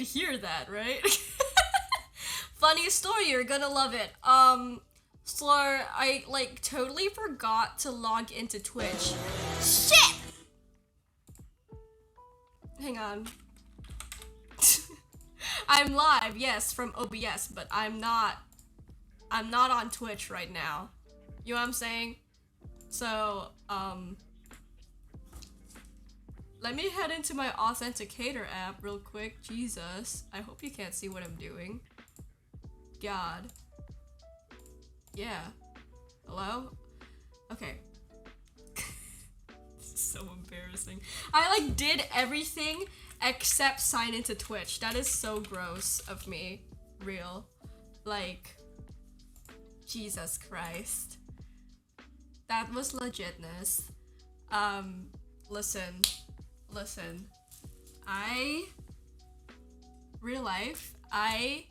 could hear that, right? Funny story, you're gonna love it. Slur, I like totally forgot to log into Twitch. Shit! Hang on. I'm live, yes, from OBS, but I'm not on Twitch right now. You know what I'm saying? So, let me head into my authenticator app real quick. Jesus, I hope you can't see what I'm doing. God. Yeah. Hello? Okay. This is so embarrassing. I like did everything except sign into Twitch. That is so gross of me. Real. Like, Jesus Christ. That was legitness. Listen. Real life, I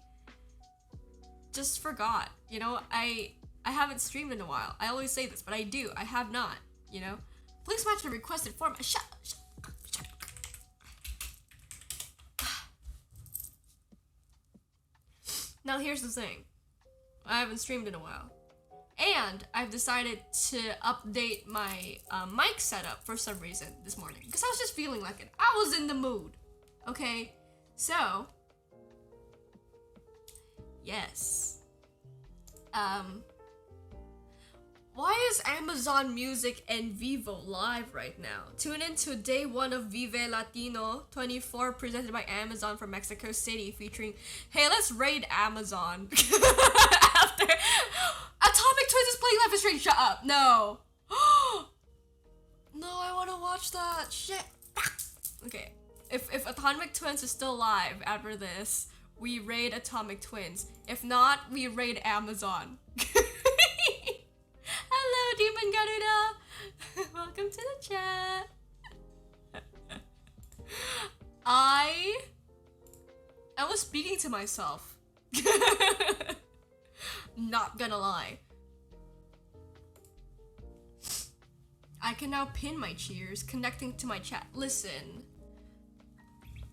just forgot. You know, I haven't streamed in a while. I always say this, but I do. I have not, you know? Please match the requested format. Shut up. Now here's the thing. I haven't streamed in a while. And I've decided to update my mic setup for some reason this morning. Because I was just feeling like it. I was in the mood. Okay? So, yes. Why is Amazon Music and Vivo live right now? Tune in to day 1 of Vive Latino 24 presented by Amazon from Mexico City featuring, hey, let's raid Amazon. After Atomic Twins is playing Life is Strange, shut up. No. No, I want to watch that. Shit. Okay. If Atomic Twins is still live after this, we raid Atomic Twins. If not, we raid Amazon. Hello, Demon Garuda. Welcome to the chat. I was speaking to myself. Not gonna lie. I can now pin my cheers connecting to my chat. Listen.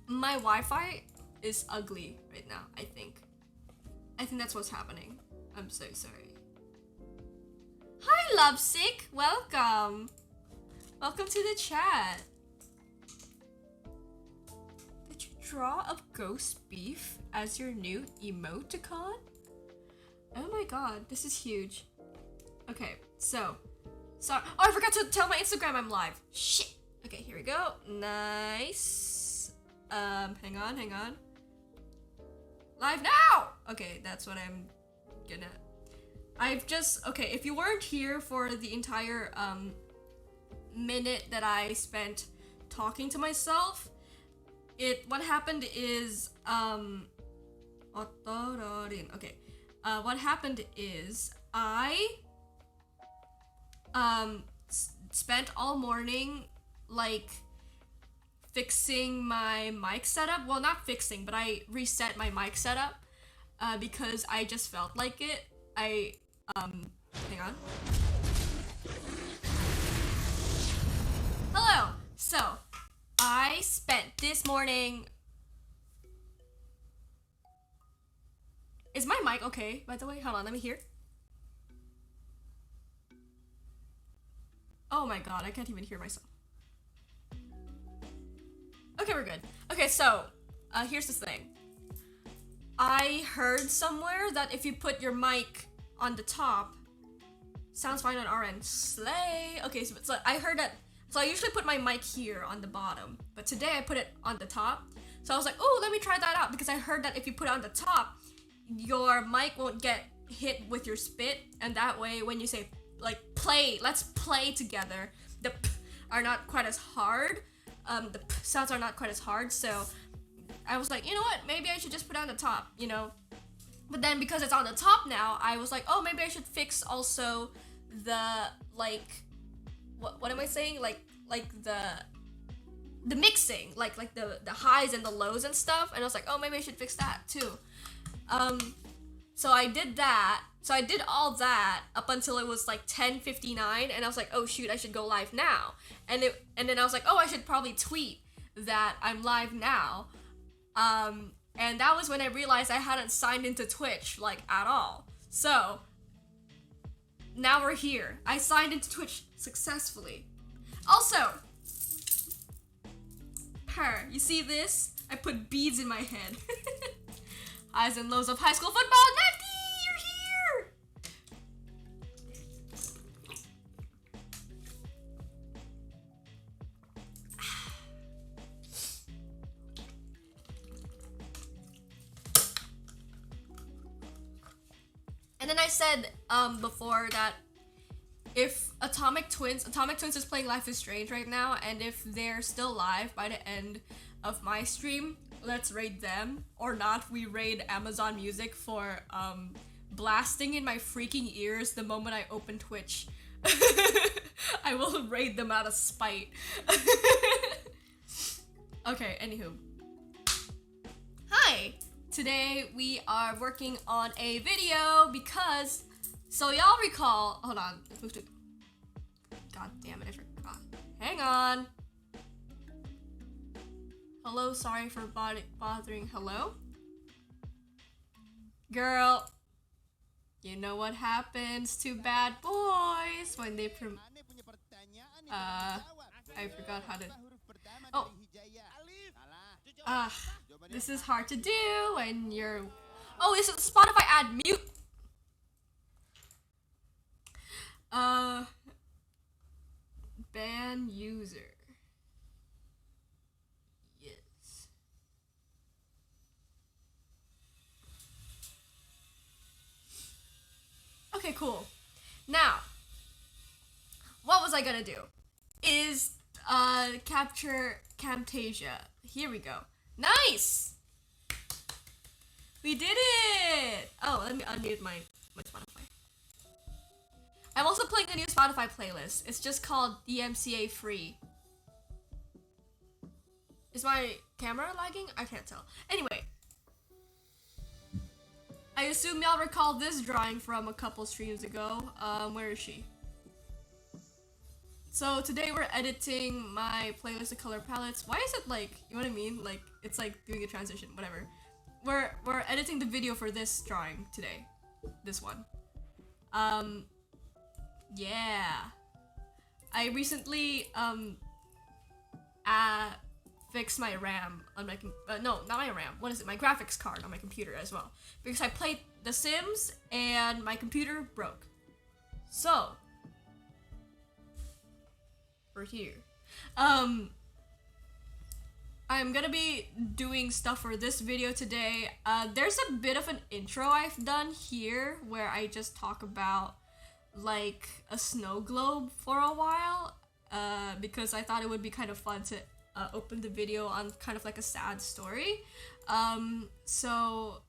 My Wi-Fi is ugly right now, I think. I think that's what's happening. I'm so sorry. Hi, Lovesick. Welcome. Welcome to the chat. Did you draw up ghost beef as your new emoticon? Oh my god, this is huge. Okay, so. Sorry. Oh, I forgot to tell my Instagram I'm live. Shit. Okay, here we go. Nice. Hang on. Live now! Okay, that's what I'm gonna... Okay, if you weren't here for the entire, minute that I spent talking to myself, what happened is, ottororin. Okay. What happened is, I, spent all morning, like, fixing my mic setup. Well, not fixing, but I reset my mic setup, because I just felt like it. Hang on. Hello! So, I spent this morning... Is my mic okay, by the way? Hold on, let me hear. Oh my god, I can't even hear myself. Okay, we're good. Okay, so, here's the thing. I heard somewhere that if you put your mic on the top, sounds fine on our end. Slay! Okay, so I heard that, so I usually put my mic here on the bottom, but today I put it on the top. So I was like, oh, let me try that out, because I heard that if you put it on the top, your mic won't get hit with your spit, and that way when you say, like, play, let's play together, the p are not quite as hard. The p sounds are not quite as hard, so I was like, you know what, maybe I should just put it on the top, you know? But then because it's on the top now, I was like, oh, maybe I should fix also the, like, what am I saying? Like the mixing, like the highs and the lows and stuff, and I was like, oh, maybe I should fix that too. So I did that. So I did all that up until it was like 10:59, and I was like, oh shoot, I should go live now. And then I was like, oh, I should probably tweet that I'm live now. And that was when I realized I hadn't signed into Twitch, like, at all. So, now we're here. I signed into Twitch successfully. Also, you see this? I put beads in my head. Highs and lows of high school football. Naki, you're here! And then I said before that if Atomic Twins is playing Life is Strange right now, and if they're still live by the end of my stream, let's raid them. Or not, we raid Amazon Music for blasting in my freaking ears the moment I open Twitch. I will raid them out of spite. Okay, anywho. Hi! Today we are working on a video because, so y'all recall, hold on, god damn it, I forgot. Hang on. Hello, sorry for bothering, hello? Girl, you know what happens to bad boys when they I forgot how to, oh. This is hard to do when you're, oh, is it Spotify ad mute? Ban user. Yes. Okay, cool. Now, what was I gonna do? Is, capture Camtasia. Here we go. Nice! We did it! Oh, let me unmute my Spotify. I'm also playing a new Spotify playlist. It's just called DMCA Free. Is my camera lagging? I can't tell. Anyway. I assume y'all recall this drawing from a couple streams ago. Where is she? So today we're editing my playlist of color palettes. Why is it like, you know what I mean? Like, it's like doing a transition, whatever. We're editing the video for this drawing today. This one. Yeah. I recently, fixed my RAM on my, no, not my RAM. What is it? My graphics card on my computer as well. Because I played The Sims and my computer broke. So, we're here. I'm gonna be doing stuff for this video today. There's a bit of an intro I've done here where I just talk about like a snow globe for a while, because I thought it would be kind of fun to open the video on kind of like a sad story. So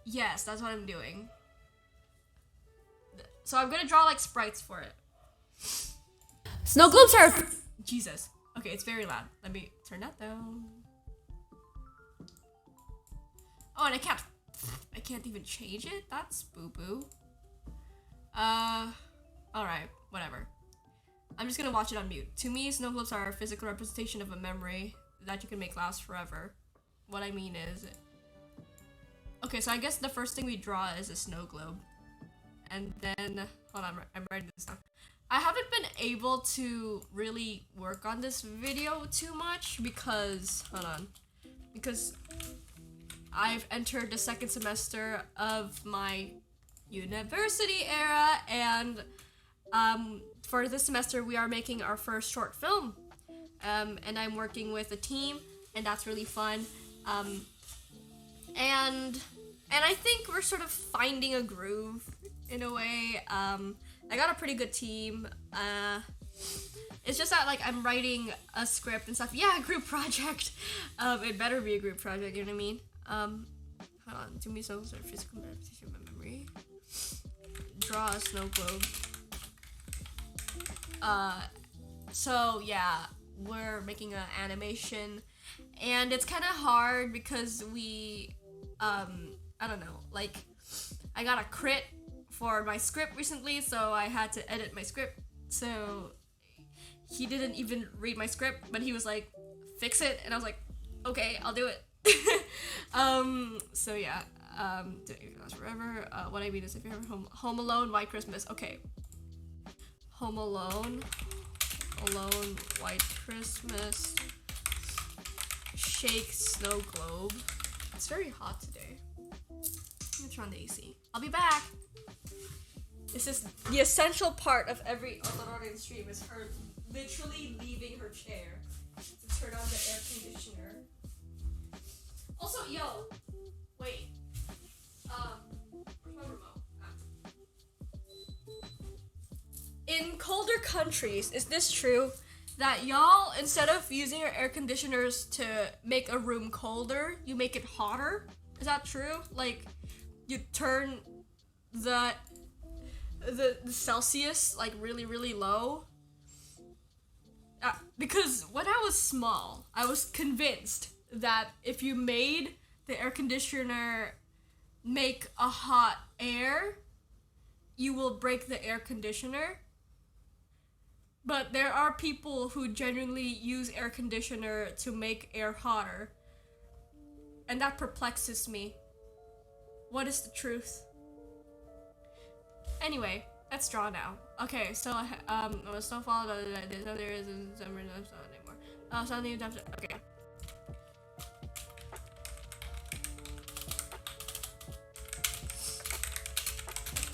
yes, that's what I'm doing. So I'm gonna draw like sprites for it. Snow globes are, Jesus. Okay, it's very loud. Let me turn that down. Oh, and I can't even change it? That's boo-boo. Alright, whatever. I'm just gonna watch it on mute. To me, snow globes are a physical representation of a memory that you can make last forever. What I mean is, okay, so I guess the first thing we draw is a snow globe. And then, hold on, I'm writing this down. I haven't been able to really work on this video too much because, hold on, because I've entered the second semester of my university era, and for this semester we are making our first short film, and I'm working with a team, and that's really fun, and I think we're sort of finding a groove in a way. I got a pretty good team. It's just that like I'm writing a script and stuff. Yeah, a group project. It better be a group project, you know what I mean? Hold on, do me some sort of physical representation of my memory. Draw a snow globe. So yeah, we're making an animation, and it's kind of hard because we, I don't know, like, I got a crit for my script recently, so I had to edit my script. So he didn't even read my script, but he was like, fix it, and I was like, okay, I'll do it. So yeah, forever. What I mean is, if you're home Alone, White Christmas. Okay. Home Alone, White Christmas, Shake Snow Globe. It's very hot today. I'm gonna turn on the AC. I'll be back. This is the essential part of every ottororin stream, is her literally leaving her chair to turn on the air conditioner. Also, yo, wait. Where's my remote? In colder countries, is this true that y'all, instead of using your air conditioners to make a room colder, you make it hotter? Is that true? Like, you turn the Celsius like really low? Because when I was small, I was convinced that if you made the air conditioner make a hot air, you will break the air conditioner. But there are people who genuinely use air conditioner to make air hotter, and that perplexes me. What is the truth? Anyway, let's draw now. Okay, so snowfall. There isn't summer anymore. Something. Okay.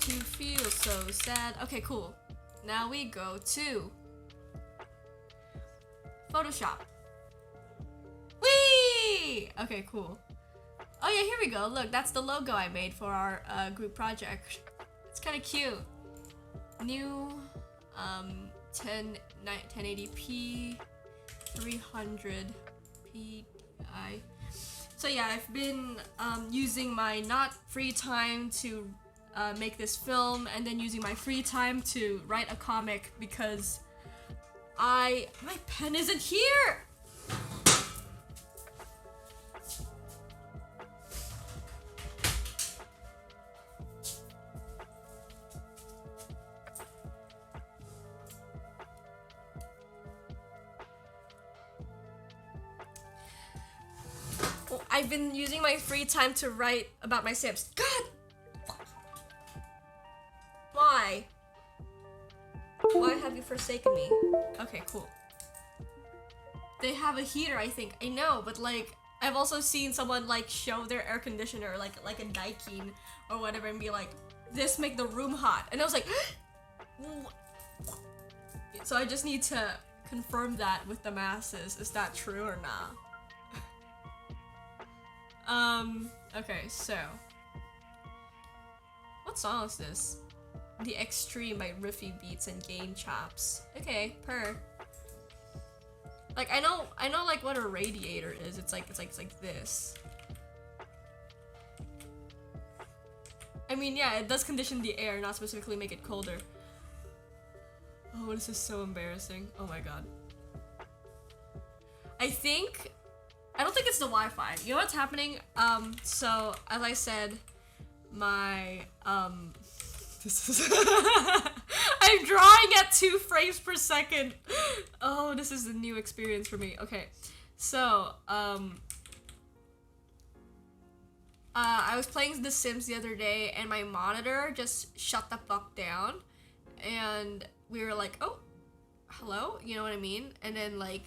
You feel so sad. Okay, cool. Now we go to Photoshop. Whee! Okay, cool. Oh yeah, here we go. Look, that's the logo I made for our group project. It's kind of cute. New 1080p 300 pi. So yeah, I've been using my not free time to make this film, and then using my free time to write a comic because my pen isn't here. I've been using my free time to write about my Sims. God! Why? Why have you forsaken me? Okay, cool. They have a heater, I think. I know, but like, I've also seen someone like show their air conditioner, like a Daikin or whatever, and be like, this make the room hot. And I was like, so I just need to confirm that with the masses. Is that true or not? Okay, so. What song is this? The Extreme by Riffy Beats and Game Chops. Okay, per. Like, I know like what a radiator is. It's like this. I mean, yeah, it does condition the air, not specifically make it colder. Oh, this is so embarrassing. Oh my god. I don't think it's the Wi-Fi. You know what's happening? So, as I said, my, this is I'm drawing at 2 frames per second. Oh, this is a new experience for me. Okay, so, I was playing The Sims the other day, and my monitor just shut the fuck down, and we were like, oh, hello? You know what I mean? And then, like,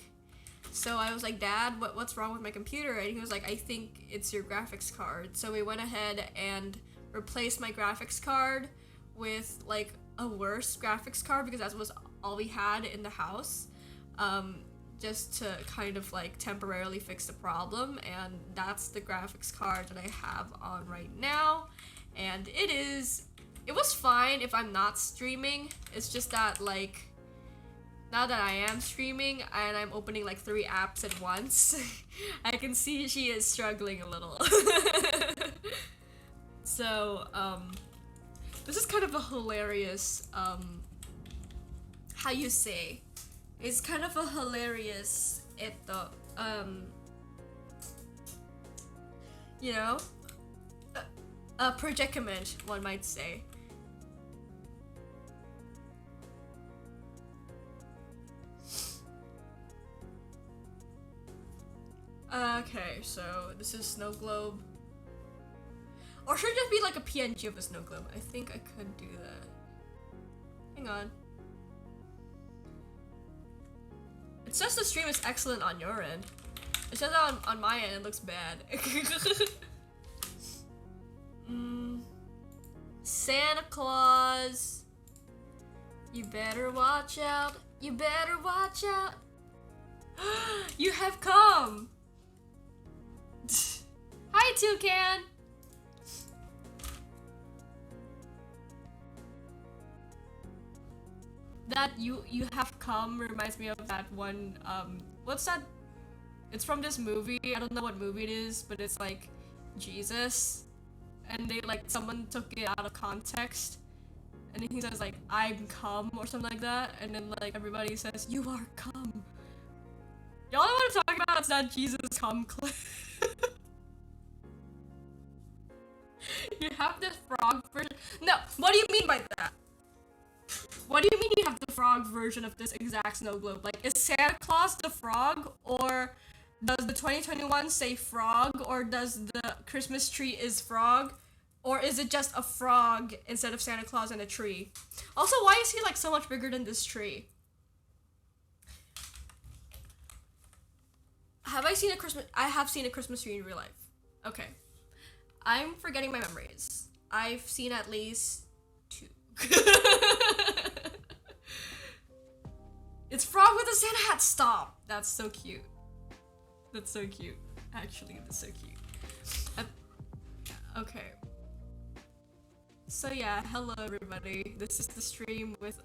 so I was like, Dad, what's wrong with my computer? And he was like, I think it's your graphics card. So we went ahead and replaced my graphics card with like a worse graphics card, because that was all we had in the house, just to kind of like temporarily fix the problem. And that's the graphics card that I have on right now. And it was fine if I'm not streaming. It's just that, like, now that I am streaming and I'm opening like 3 apps at once, I can see she is struggling a little. So, this is kind of a hilarious, how you say, it's kind of a hilarious, you know, a predicament, one might say. Okay, so this is snow globe. Or should it just be like a PNG of a snow globe? I think I could do that. Hang on. It says the stream is excellent on your end. It says that on my end it looks bad. Santa Claus. You better watch out. You better watch out. You have come. Hi, Toucan. That you have come reminds me of that one, what's that? It's from this movie, I don't know what movie it is, but it's like Jesus, and they like, someone took it out of context, and then he says like, I'm come, or something like that, and then like, everybody says, you are come. Y'all know what I'm talking about? It's that Jesus come clip. You have this frog version. No, what do you mean by that? What do you mean you have the frog version of this exact snow globe? Like, is Santa Claus the frog? Or does the 2021 say frog? Or does the Christmas tree is frog? Or is it just a frog instead of Santa Claus and a tree? Also, why is he like so much bigger than this tree? Have I seen a Christmas? I have seen a Christmas tree in real life. Okay. I'm forgetting my memories. I've seen at least 2. It's frog with a Santa hat. Stop. That's so cute. That's so cute. Actually, that's so cute. Okay. So yeah, hello everybody. This is the stream with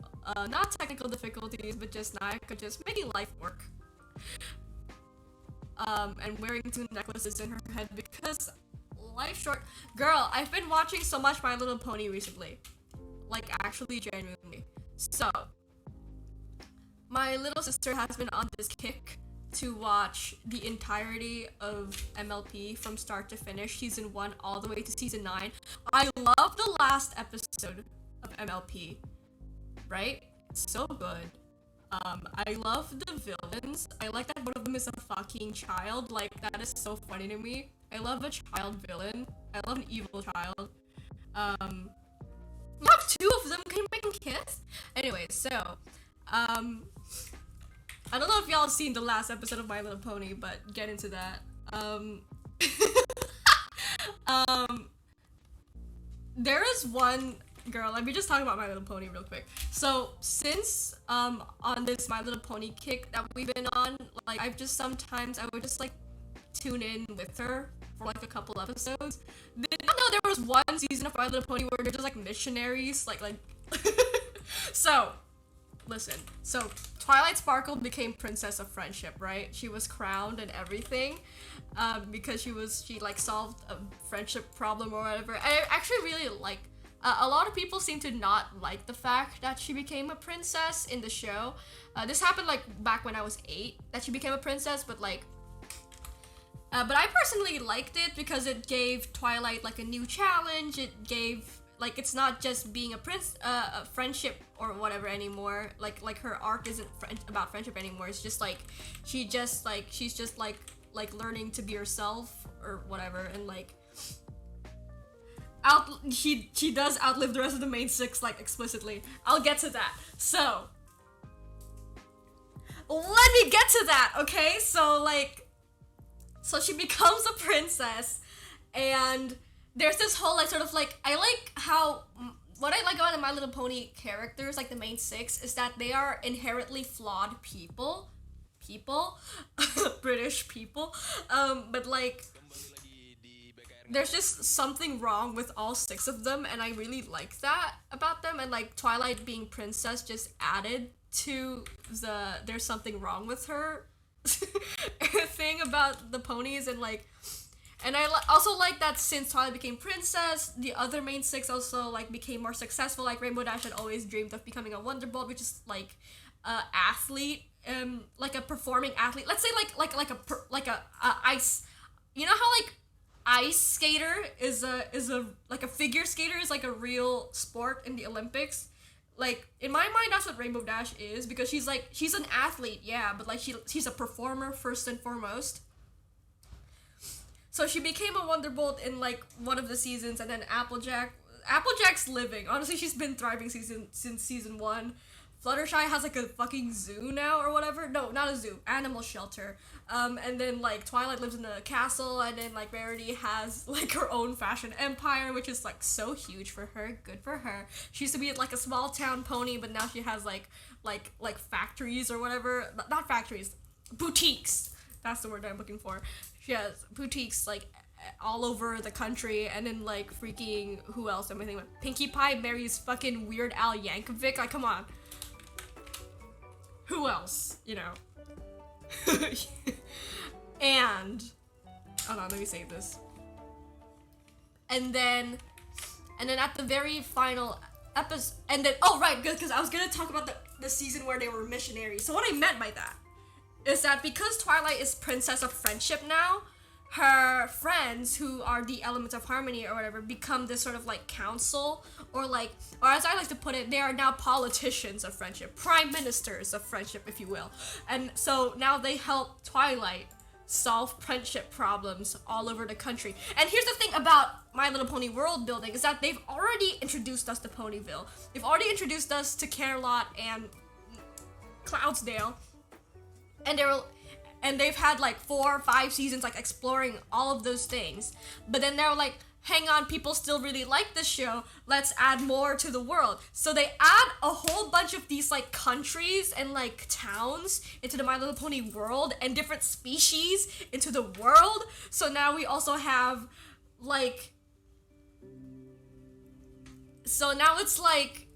not technical difficulties, but just Nayaka just making life work. And wearing 2 necklaces in her head because life short. Girl, I've been watching so much My Little Pony recently. Like, actually, genuinely. So, my little sister has been on this kick to watch the entirety of MLP from start to finish, season 1 all the way to season 9. I love the last episode of MLP, right? It's so good. I love the villains. I like that one of them is a fucking child. Like, that is so funny to me. I love a child villain. I love an evil child. Not 2 of them can make them kiss? Anyway, so, I don't know if y'all have seen the last episode of My Little Pony, but get into that. There is one girl, let me just talk about My Little Pony real quick. So, since, on this My Little Pony kick that we've been on, like, I would just, like, tune in with her for, like, a couple episodes. Did you know there was one season of My Little Pony where they're just, like, missionaries? Like, so, listen. So, Twilight Sparkle became Princess of Friendship, right? She was crowned and everything, because she, like, solved a friendship problem or whatever. I actually really like, a lot of people seem to not like the fact that she became a princess in the show. This happened, like, back when I was 8, that she became a princess, but, like, but I personally liked it because it gave Twilight, like, a new challenge. It gave, like, it's not just being a friendship or whatever anymore. Like her arc isn't about friendship anymore. It's just, like, she's just, like, learning to be herself or whatever, and, like, she does outlive the rest of the main 6, like, explicitly. I'll get to that. So, let me get to that, okay? So, like, so she becomes a princess, and there's this whole, like, sort of, like, I like how, what I like about the My Little Pony characters, like, the main 6, is that they are inherently flawed people, British people, but, like, there's just something wrong with all 6 of them, and I really like that about them, and, like, Twilight being princess just added to there's something wrong with her thing about the ponies, and, like, and I also like that since Twilight became princess, the other main 6 also, like, became more successful. Like, Rainbow Dash had always dreamed of becoming a Wonderbolt, which is, like, a athlete, like a performing athlete. Let's say, like a ice, you know how, like, ice skater is a like a figure skater is like a real sport in the Olympics. Like, in my mind, that's what Rainbow Dash is, because she's an athlete, yeah, but, like, she's a performer first and foremost. So she became a Wonderbolt in like one of the seasons, and then Applejack's living. Honestly, she's been thriving since season 1. Fluttershy has like a fucking zoo now or whatever. No, not a zoo, animal shelter. And then like Twilight lives in a castle, and then like Rarity has like her own fashion empire, which is like so huge for her. Good for her. She used to be like a small town pony, but now she has like factories or whatever. Not factories, boutiques. That's the word I'm looking for. She has boutiques like all over the country, and then like freaking who else am I thinking of? Pinkie Pie marries fucking Weird Al Yankovic. Like, come on. Who else? You know. And hold on, let me save this. And then at the very final episode, and then oh right, good, because I was gonna talk about the season where they were missionaries. So what I meant by that is that because Twilight is Princess of Friendship now, her friends, who are the elements of harmony or whatever, become this sort of like council, or as I like to put it, they are now politicians of friendship, prime ministers of friendship, if you will. And so now they help Twilight solve friendship problems all over the country. And here's the thing about My Little Pony world building, is that they've already introduced us to Ponyville. They've already introduced us to Camelot and Cloudsdale. And they've had like 4 or 5 seasons like exploring all of those things. But then they're like, hang on, people still really like this show. Let's add more to the world. So they add a whole bunch of these like countries and like towns into the My Little Pony world, and different species into the world. So now we also have like, so now it's like,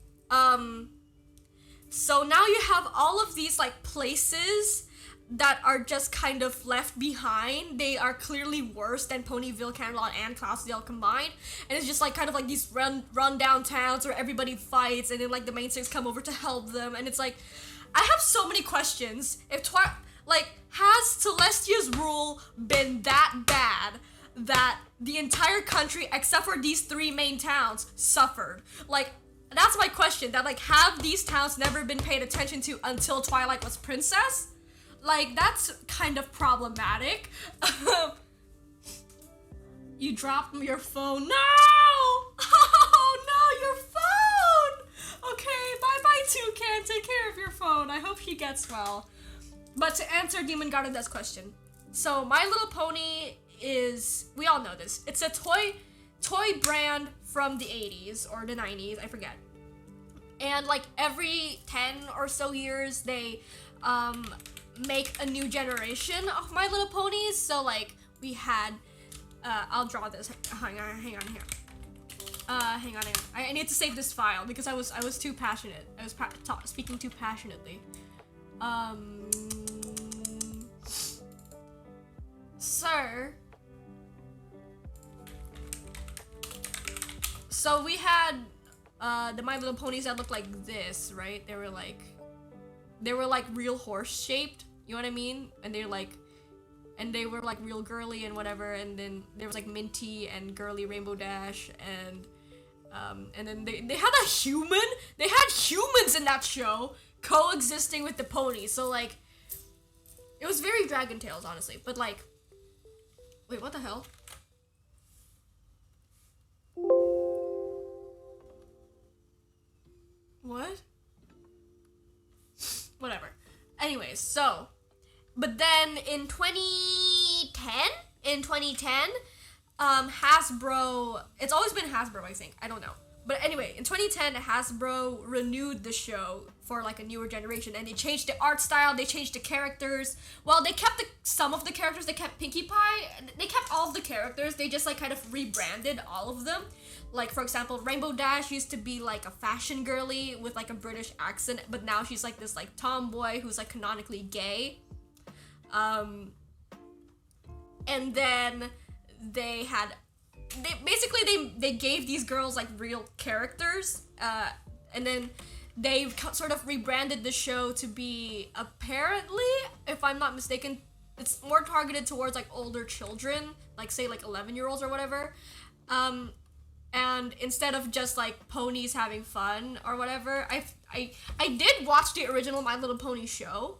so now you have all of these like places that are just kind of left behind. They are clearly worse than Ponyville, Camelot, and Cloudsdale combined. And it's just like kind of like these run down towns where everybody fights, and then like the mainstays come over to help them. And it's like, I have so many questions. If has Celestia's rule been that bad that the entire country, except for these 3 main towns, suffered? Like, that's my question. That like, have these towns never been paid attention to until Twilight was princess? Like, that's kind of problematic. You dropped your phone. No! Oh, no, your phone! Okay, bye-bye, Toucan. Take care of your phone. I hope he gets well. But to answer Demon Garden's question. So, My Little Pony is, we all know this, it's a toy brand from the 80s or the 90s, I forget. And, like, every 10 or so years, they, make a new generation of My Little Ponies. So like we had I'll draw this. Hang on here. Hang on. I need to save this file because I was too passionate. I was speaking too passionately. Sir. So we had the My Little Ponies that looked like this, right? They were like real horse shaped, you know what I mean? And they were like real girly and whatever. And then there was like Minty and girly Rainbow Dash, and then they had a human. They had humans in that show coexisting with the ponies. So like, it was very Dragon Tales, honestly. But like, wait, what the hell? What? Whatever. Anyways, so, but then in 2010, Hasbro, it's always been Hasbro, I think, I don't know. But anyway, in 2010, Hasbro renewed the show for like a newer generation, and they changed the art style, they changed the characters. Well, they kept some of the characters, they kept Pinkie Pie, they kept all of the characters, they just like kind of rebranded all of them. Like, for example, Rainbow Dash used to be like a fashion girly with like a British accent, but now she's like this like tomboy who's like canonically gay. And then they gave these girls like real characters, and then they've sort of rebranded the show to be, apparently, if I'm not mistaken, it's more targeted towards like older children, like say like 11-year-olds or whatever. And instead of just like ponies having fun or whatever, I did watch the original My Little Pony show.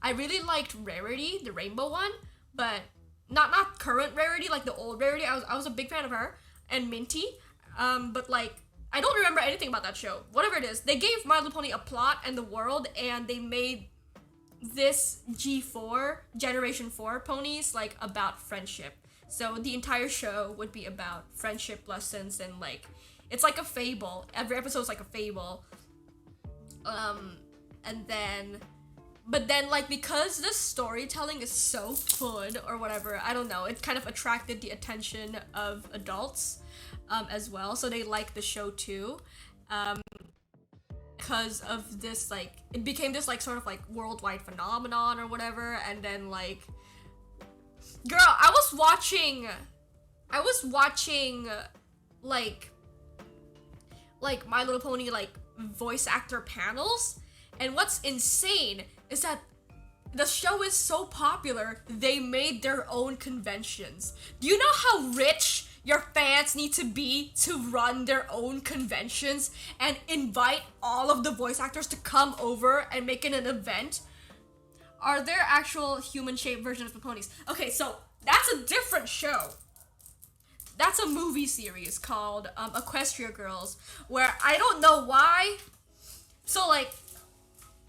I really liked Rarity, the rainbow one, but not current Rarity, like the old Rarity. I was a big fan of her and Minty. But like I don't remember anything about that show. Whatever it is, they gave My Little Pony a plot and the world, and they made this G4 Generation 4 ponies like about friendship. So the entire show would be about friendship lessons, and like it's like a fable. Every episode is like a fable. And then but then like because the storytelling is so good or whatever, I don't know, it kind of attracted the attention of adults as well. So they like the show too. Because of this, like it became this like sort of like worldwide phenomenon or whatever. And then like girl, I was watching like My Little Pony like voice actor panels, and what's insane is that the show is so popular they made their own conventions. Do you know how rich your fans need to be to run their own conventions and invite all of the voice actors to come over and make it an event? Are there actual human-shaped versions of the ponies? Okay, so that's a different show. That's a movie series called Equestria Girls, where I don't know why. So like,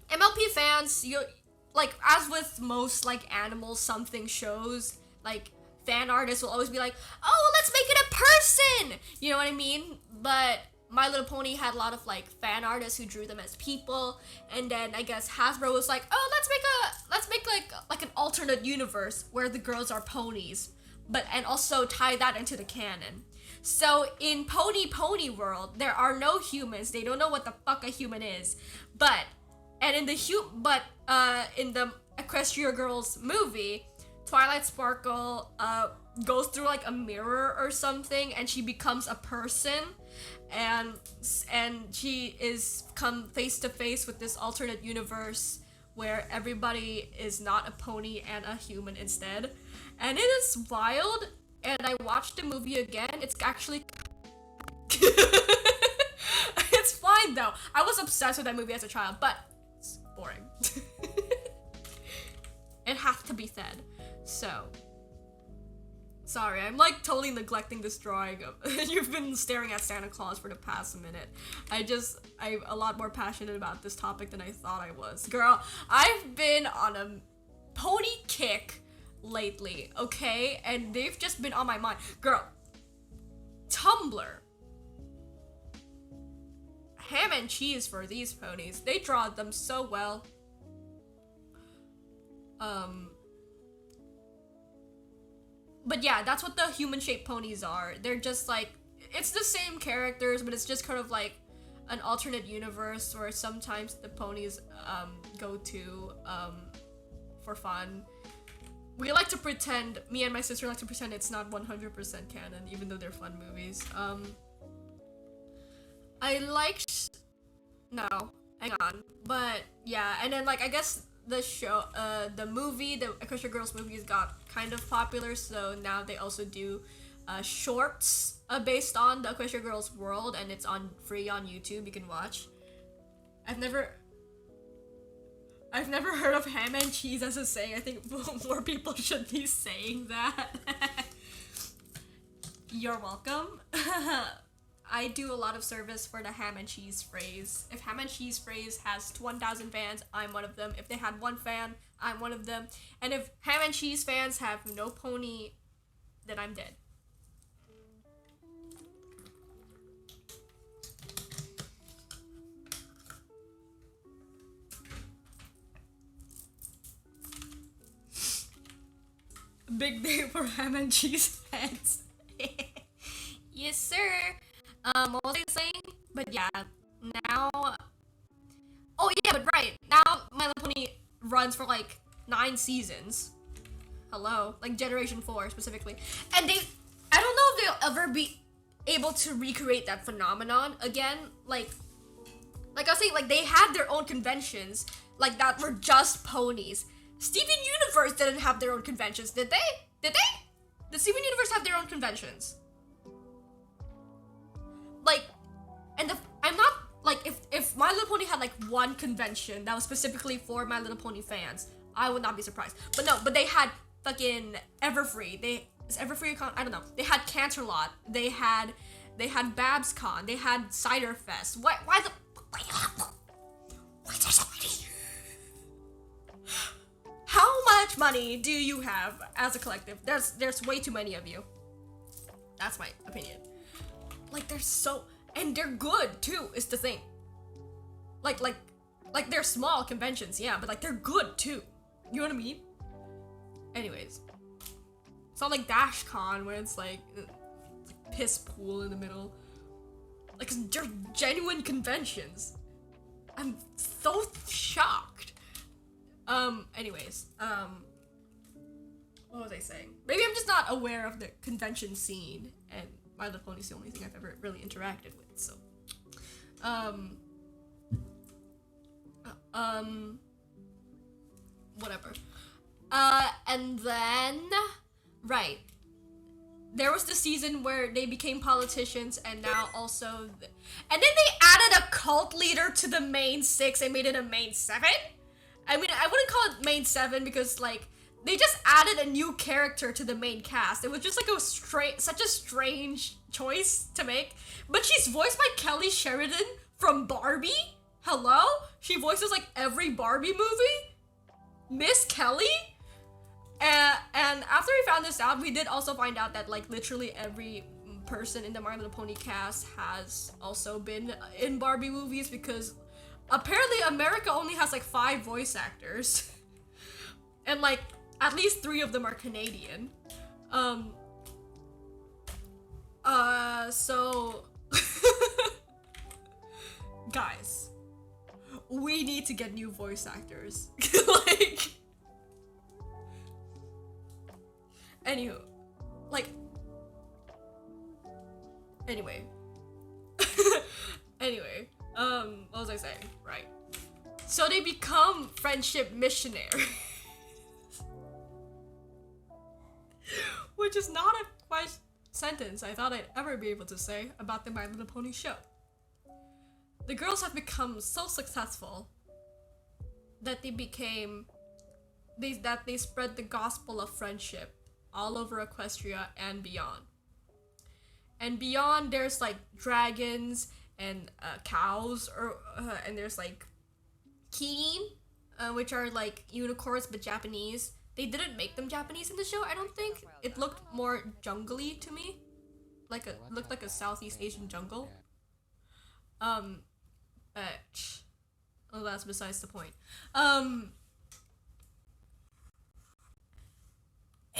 MLP fans, you like, as with most like animal something shows, like fan artists will always be like, oh, let's make it a person. You know what I mean? But My Little Pony had a lot of like fan artists who drew them as people, and then I guess Hasbro was like, oh, let's make like an alternate universe where the girls are ponies, but and also tie that into the canon. So in Pony world, there are no humans. They don't know what the fuck a human is. But in the Equestria Girls movie, Twilight Sparkle goes through like a mirror or something, and she becomes a person, and she is come face to face with this alternate universe where everybody is not a pony and a human instead. And it is wild, and I watched the movie again. It's actually it's fine though. I was obsessed with that movie as a child, but it's boring. It has to be said. So sorry, I'm like totally neglecting this drawing. You've been staring at Santa Claus for the past minute. I'm a lot more passionate about this topic than I thought I was. Girl, I've been on a pony kick lately, okay? And they've just been on my mind. Girl, Tumblr. Ham and cheese for these ponies. They draw them so well. But yeah, that's what the human-shaped ponies are. They're just like, it's the same characters, but it's just kind of like an alternate universe where sometimes the ponies go to for fun. We like to pretend, me and my sister like to pretend it's not 100% canon, even though they're fun movies. I liked, no, hang on, but yeah, and then like, I guess the show, the movie, the Equestria Girls movies got kind of popular, so now they also do shorts based on the Equestria Girls world, and it's on free on YouTube, you can watch. I've never heard of ham and cheese as a saying. I think more people should be saying that. You're welcome. I do a lot of service for the ham and cheese phrase. If ham and cheese phrase has 1,000 fans, I'm one of them. If they had 1 fan, I'm one of them. And if ham and cheese fans have no pony, then I'm dead. Big day for ham and cheese fans. Yes, sir. What was I saying? But yeah, now... Oh yeah, but right. Now My Little Pony runs for like 9 seasons. Hello. Like Generation 4 specifically. And I don't know if they'll ever be able to recreate that phenomenon again. Like I was saying, like they had their own conventions like that were just ponies. Steven Universe didn't have their own conventions, did they? Did Steven Universe have their own conventions? Like, and I'm not, like, if My Little Pony had, like, 1 convention that was specifically for My Little Pony fans, I would not be surprised. But no, but they had fucking Everfree. Everfree account. I don't know. They had Canterlot. They had BabsCon. They had Cider Fest. Why is there so many? How much money do you have as a collective? There's way too many of you. That's my opinion. Like, and they're good too, is the thing. Like they're small conventions, yeah, but like they're good too. You know what I mean? Anyways. It's not like DashCon where it's like piss pool in the middle. Like, they're genuine conventions. I'm so shocked. Anyways, what was I saying? Maybe I'm just not aware of the convention scene, and My Little Pony is the only thing I've ever really interacted with, so. Whatever. And then, right. There was the season where they became politicians, and now also, and then they added a cult leader to the main 6 and made it a main 7? I mean, I wouldn't call it main 7 because, like, they just added a new character to the main cast. It was just like such a strange choice to make. But she's voiced by Kelly Sheridan from Barbie. Hello? She voices like every Barbie movie. Miss Kelly? And after we found this out, we did also find out that like literally every person in the My Little Pony cast has also been in Barbie movies, because apparently America only has like 5 voice actors. And like at least 3 of them are Canadian. So guys, we need to get new voice actors. Like, anywho, like, anyway. Anyway, what was I saying? Right. So they become friendship missionaries. Which is not a sentence I thought I'd ever be able to say about the My Little Pony show. The girls have become so successful that they spread the gospel of friendship all over Equestria and beyond. And beyond, there's like dragons and cows, and there's like keen, which are like unicorns but Japanese. They didn't make them Japanese in the show, I don't think. It looked more jungly to me, looked like a Southeast Asian jungle. But that's besides the point.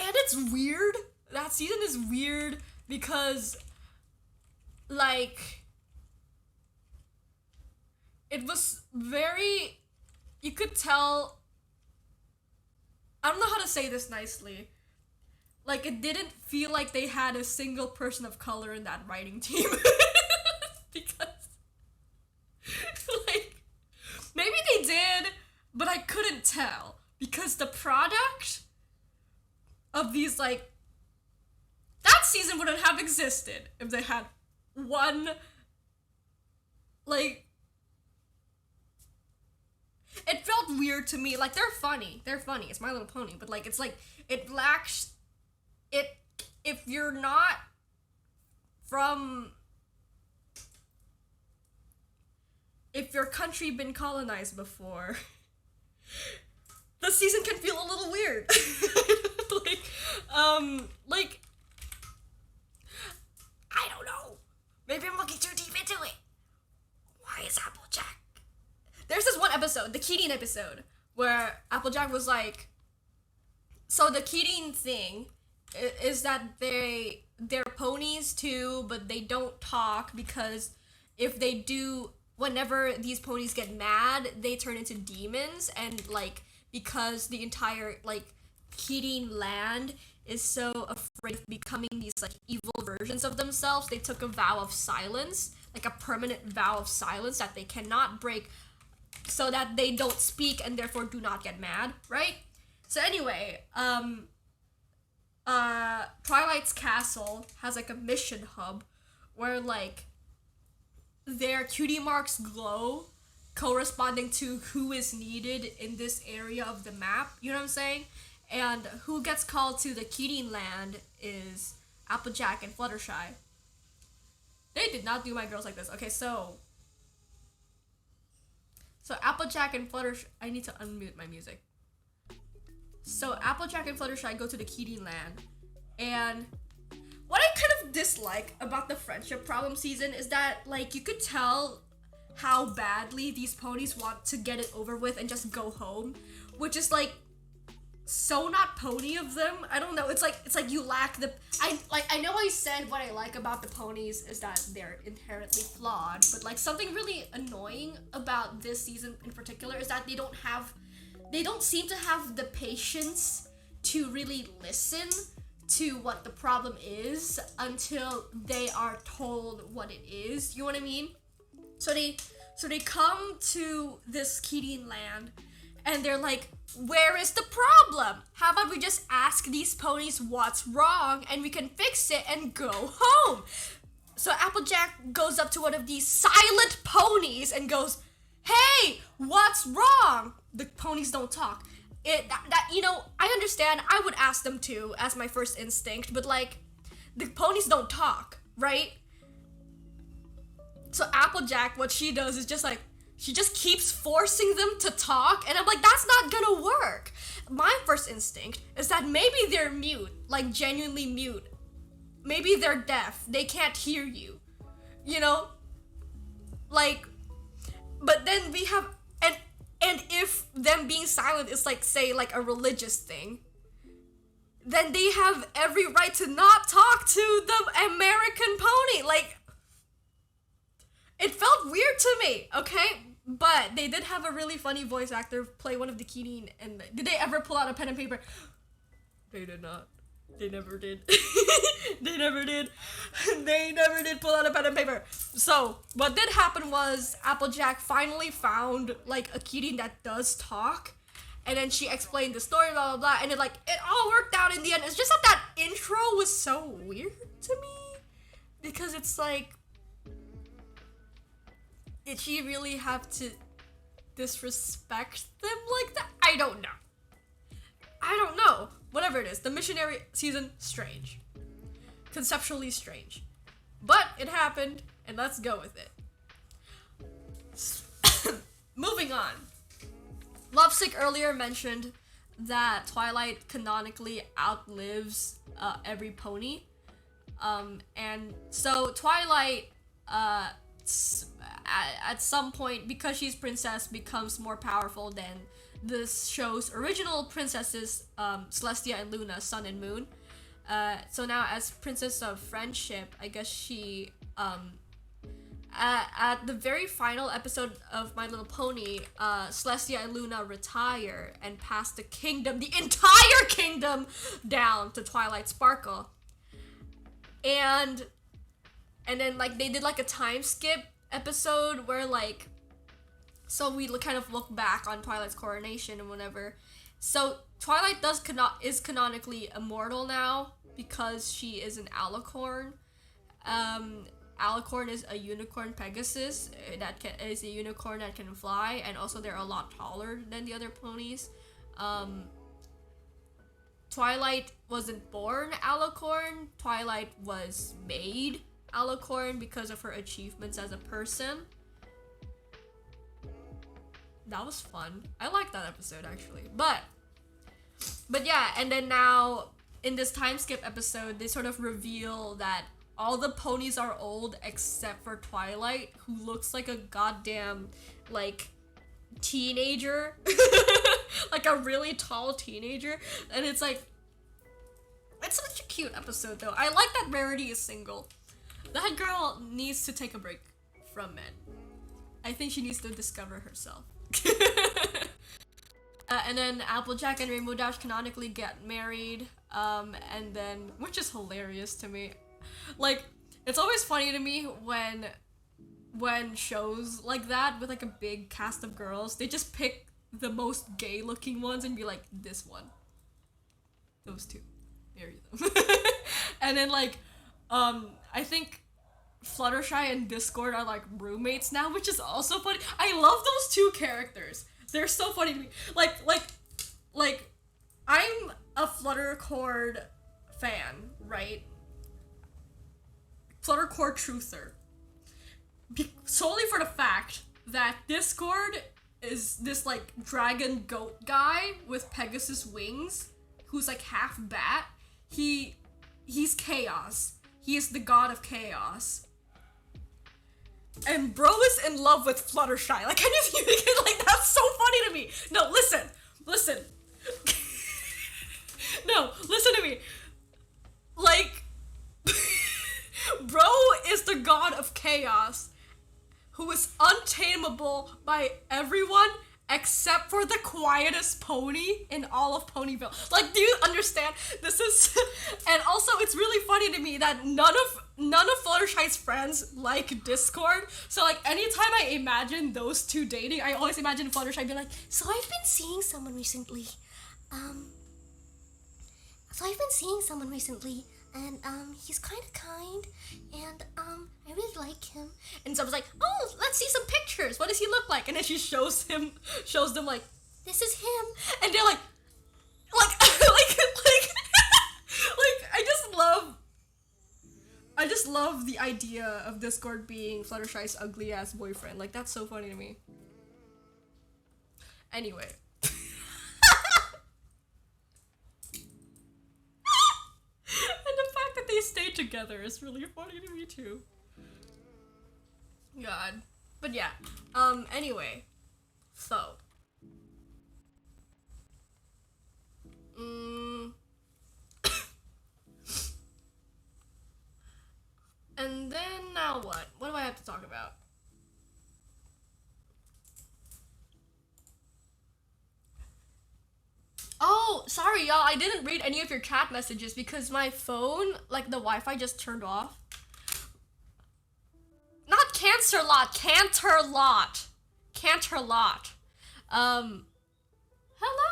And it's weird. That season is weird because, like, it was very, you could tell, I don't know how to say this nicely. Like, it didn't feel like they had a single person of color in that writing team. Because, like, maybe they did, but I couldn't tell. Because the product of these, like, that season wouldn't have existed if they had one, like, it felt weird to me. Like, they're funny, it's My Little Pony, but like, it's like, it lacks, if you're not from, if your country been colonized before, the season can feel a little weird. Like, I don't know. Maybe I'm looking too deep into it. Why is Applejack? There's this one episode, the Keating episode, where Applejack was like, so the Keating thing is that they're ponies too, but they don't talk because if they do, whenever these ponies get mad, they turn into demons, and like, because the entire like Keating land is so afraid of becoming these like evil versions of themselves, they took a vow of silence, like a permanent vow of silence that they cannot break, so that they don't speak and therefore do not get mad, right? So anyway, Twilight's Castle has like a mission hub where like their cutie marks glow corresponding to who is needed in this area of the map, you know what I'm saying? And who gets called to the Keating land is Applejack and Fluttershy. They did not do my girls like this. Okay, so Applejack and Fluttershy. I need to unmute my music. So Applejack and Fluttershy go to the Keating land, and what I kind of dislike about the friendship problem season is that, like, you could tell how badly these ponies want to get it over with and just go home, which is like so not pony of them. I don't know. It's like you lack the. I know I said what I like about the ponies is that they're inherently flawed, but like something really annoying about this season in particular is that they don't seem to have the patience to really listen to what the problem is until they are told what it is. You know what I mean? So they come to this Keating land and they're like, where is the problem? How about we just ask these ponies what's wrong and we can fix it and go home? So Applejack goes up to one of these silent ponies and goes, hey, what's wrong? The ponies don't talk. I understand. I would ask them too as my first instinct, but like, the ponies don't talk, right? So Applejack, what she does is just like, she just keeps forcing them to talk, and I'm like, that's not gonna work. My first instinct is that maybe they're mute, like genuinely mute. Maybe they're deaf, they can't hear you, you know? Like, but then we have, and if them being silent is like, say, like a religious thing, then they have every right to not talk to the American pony. Like, it felt weird to me, okay? But they did have a really funny voice actor play one of the Keating, and did they ever pull out a pen and paper? They did not. They never did. They never did. They never did pull out a pen and paper. So, what did happen was Applejack finally found, like, a Keating that does talk, and then she explained the story, blah, blah, blah, and it all worked out in the end. It's just that intro was so weird to me, because it's like, did she really have to disrespect them like that? I don't know. Whatever it is, the missionary season, strange. Conceptually strange. But it happened, and let's go with it. Moving on. Lovesick earlier mentioned that Twilight canonically outlives every pony. And so Twilight, at some point, because she's princess, becomes more powerful than the show's original princesses, Celestia and Luna, Sun and Moon. So now as Princess of Friendship, I guess she, at the very final episode of My Little Pony, Celestia and Luna retire and pass the entire kingdom, down to Twilight Sparkle. And then, like, they did, like, a time skip episode where, like, so we kind of look back on Twilight's coronation and whatever. So Twilight is canonically immortal now because she is an alicorn. Alicorn is a unicorn Pegasus is a unicorn that can fly, and also they're a lot taller than the other ponies. Twilight wasn't born alicorn. Twilight was made alicorn because of her achievements as a person. That was fun. I liked that episode, actually. But yeah, and then now in this time skip episode, they sort of reveal that all the ponies are old except for Twilight, who looks like a goddamn, like, teenager. Like a really tall teenager. And it's like, it's such a cute episode, though. I like that Rarity is single. That girl needs to take a break from men. I think she needs to discover herself. And then Applejack and Rainbow Dash canonically get married, and then, which is hilarious to me. Like, it's always funny to me when shows like that with like a big cast of girls, they just pick the most gay looking ones and be like, this one, those two, marry them. And then, like, I think Fluttershy and Discord are like roommates now, which is also funny. I love those two characters. They're so funny to me. Like, I'm a Fluttercord fan, right? Fluttercore truther. Solely for the fact that Discord is this like dragon goat guy with Pegasus wings who's like half bat. He's chaos. He is the god of chaos. And bro is in love with Fluttershy. Like, I just like, that's so funny to me. No, listen. No, listen to me. Like, bro is the god of chaos who is untamable by everyone except for the quietest pony in all of Ponyville. Like, do you understand? This is, and also it's really funny to me that none of Fluttershy's friends like Discord. So like, anytime I imagine those two dating, I always imagine Fluttershy being like, so I've been seeing someone recently, and he's kind of kind, and I really like him. And someone's like, oh, let's see some pictures. What does he look like? And then she shows them like, this is him. And they're like, I just love the idea of Discord being Fluttershy's ugly ass boyfriend. Like, that's so funny to me. Anyway. And the fact that they stay together is really funny to me too. God. But yeah. Anyway. So. And then now what? What do I have to talk about? Oh, sorry y'all, I didn't read any of your chat messages because my phone, like the Wi-Fi just turned off. Not Canterlot. Hello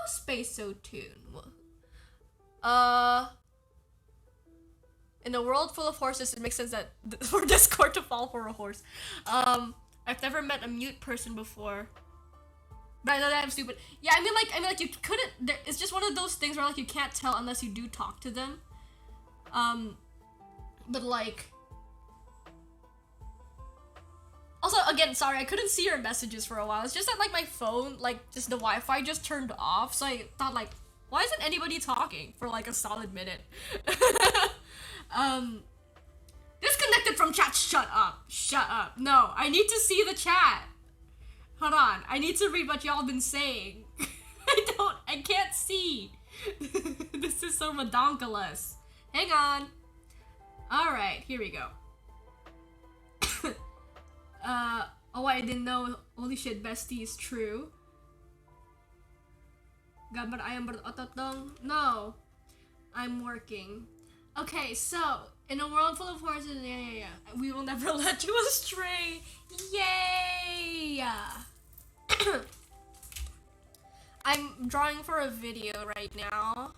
Space O'Toon. In a world full of horses, it makes sense that for Discord to fall for a horse. I've never met a mute person before. But I know that I'm stupid. Yeah, I mean like you couldn't. It's just one of those things where like you can't tell unless you do talk to them. But like. Also, again, sorry, I couldn't see your messages for a while. It's just that like my phone, like just the Wi-Fi just turned off, so I thought like, why isn't anybody talking for like a solid minute? Disconnected from chat. Shut up. No, I need to see the chat. Hold on, I need to read what y'all been saying. I can't see. This is so redonkulous. Hang on. Alright, here we go. Oh, I didn't know. Holy shit, bestie is true. Gambar ayam berotot dong. No. I'm working. Okay, so, in a world full of horses, yeah. We will never let you astray. Yay! I'm drawing for a video right now.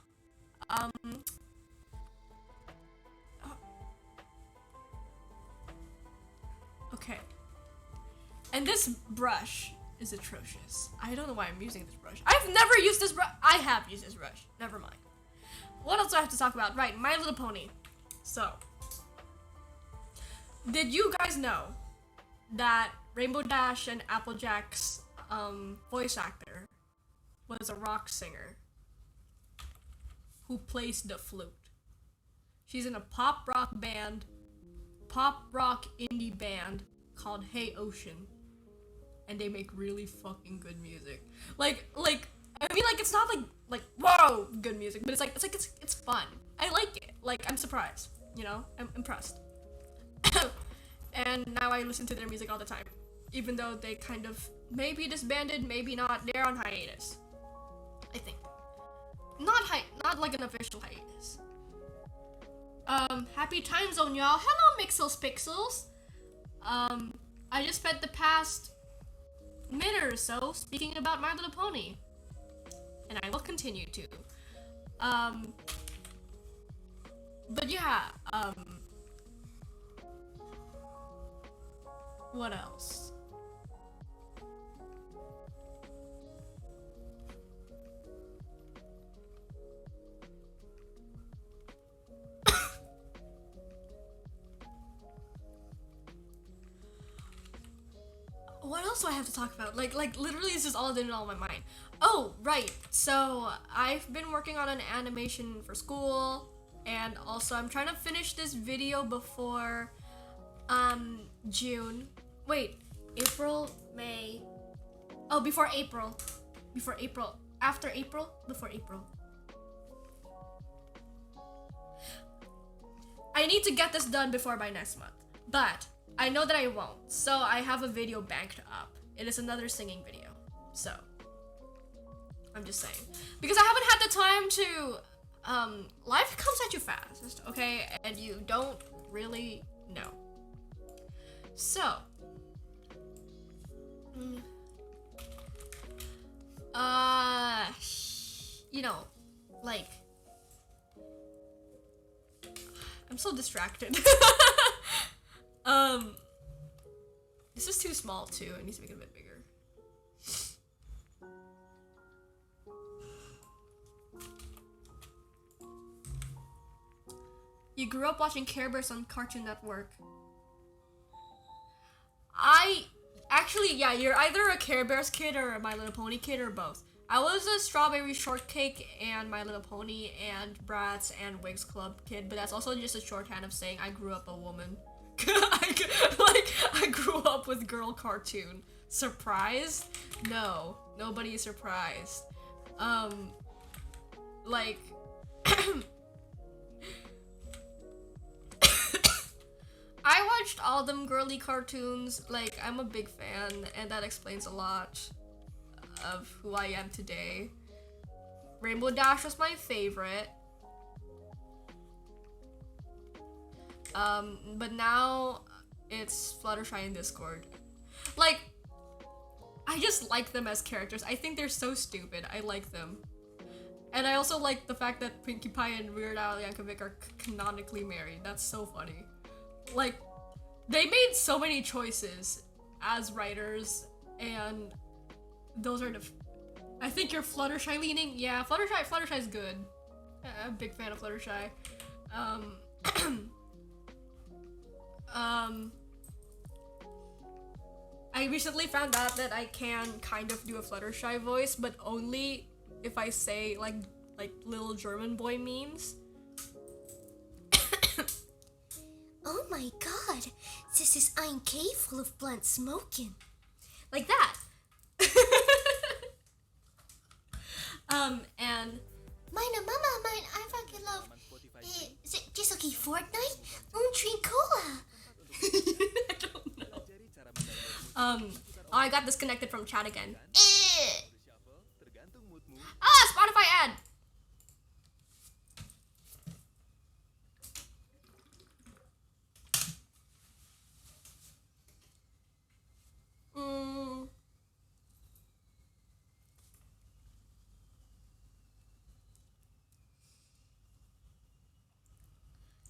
Okay. And this brush is atrocious. I don't know why I'm using this brush. I've never used this brush. I have used this brush. Never mind. What else do I have to talk about? Right, My Little Pony. So, did you guys know that Rainbow Dash and Applejack's voice actor was a rock singer who plays the flute? She's in a pop rock indie band called Hey Ocean, and they make really fucking good music. Like I mean, like, it's not like whoa good music, but it's fun. I like it. Like, I'm surprised, you know, I'm impressed. And now I listen to their music all the time, even though they kind of maybe disbanded, maybe not. They're on hiatus, I think. Not like an official hiatus. Happy time zone, y'all. Hello, Mixels Pixels. I just spent the past minute or so speaking about My Little Pony, and I will continue to. But yeah, what else? what else do I have to talk about? Like literally this is all in my mind. Oh, right. So I've been working on an animation for school, and also I'm trying to finish this video before June. Wait, April, May. Oh, before April. Before April. After April? Before April. I need to get this done before by next month, but I know that I won't, so I have a video banked up. It is another singing video, so I'm just saying. Because I haven't had the time to, life comes at you fast, okay? And you don't really know. So, you know, like, I'm so distracted. This is too small too. It needs to make it a bit bigger. You grew up watching Care Bears on Cartoon Network. Yeah, you're either a Care Bears kid or a My Little Pony kid or both. I was a Strawberry Shortcake and My Little Pony and Bratz and Wigs Club kid, but that's also just a shorthand of saying I grew up a woman. I grew up with girl cartoon. Surprised? No, nobody is surprised. Like, I watched all them girly cartoons. Like, I'm a big fan, and that explains a lot of who I am today. Rainbow Dash was my favorite. But now it's Fluttershy and Discord. Like, I just like them as characters. I think they're so stupid. I like them. And I also like the fact that Pinkie Pie and Weird Al Yankovic are canonically married. That's so funny. Like, they made so many choices as writers, and those are the... I think you're Fluttershy leaning? Yeah, Fluttershy's good. I'm a big fan of Fluttershy. I recently found out that I can kind of do a Fluttershy voice, but only if I say like little German boy memes. Oh my god, this is ein cave full of blunt smoking. Like that. And Meine Mama meint einfach gelaufen. Just okay, Fortnite und drink cola. I don't know. Oh, I got disconnected from chat again. Ah, Spotify ad.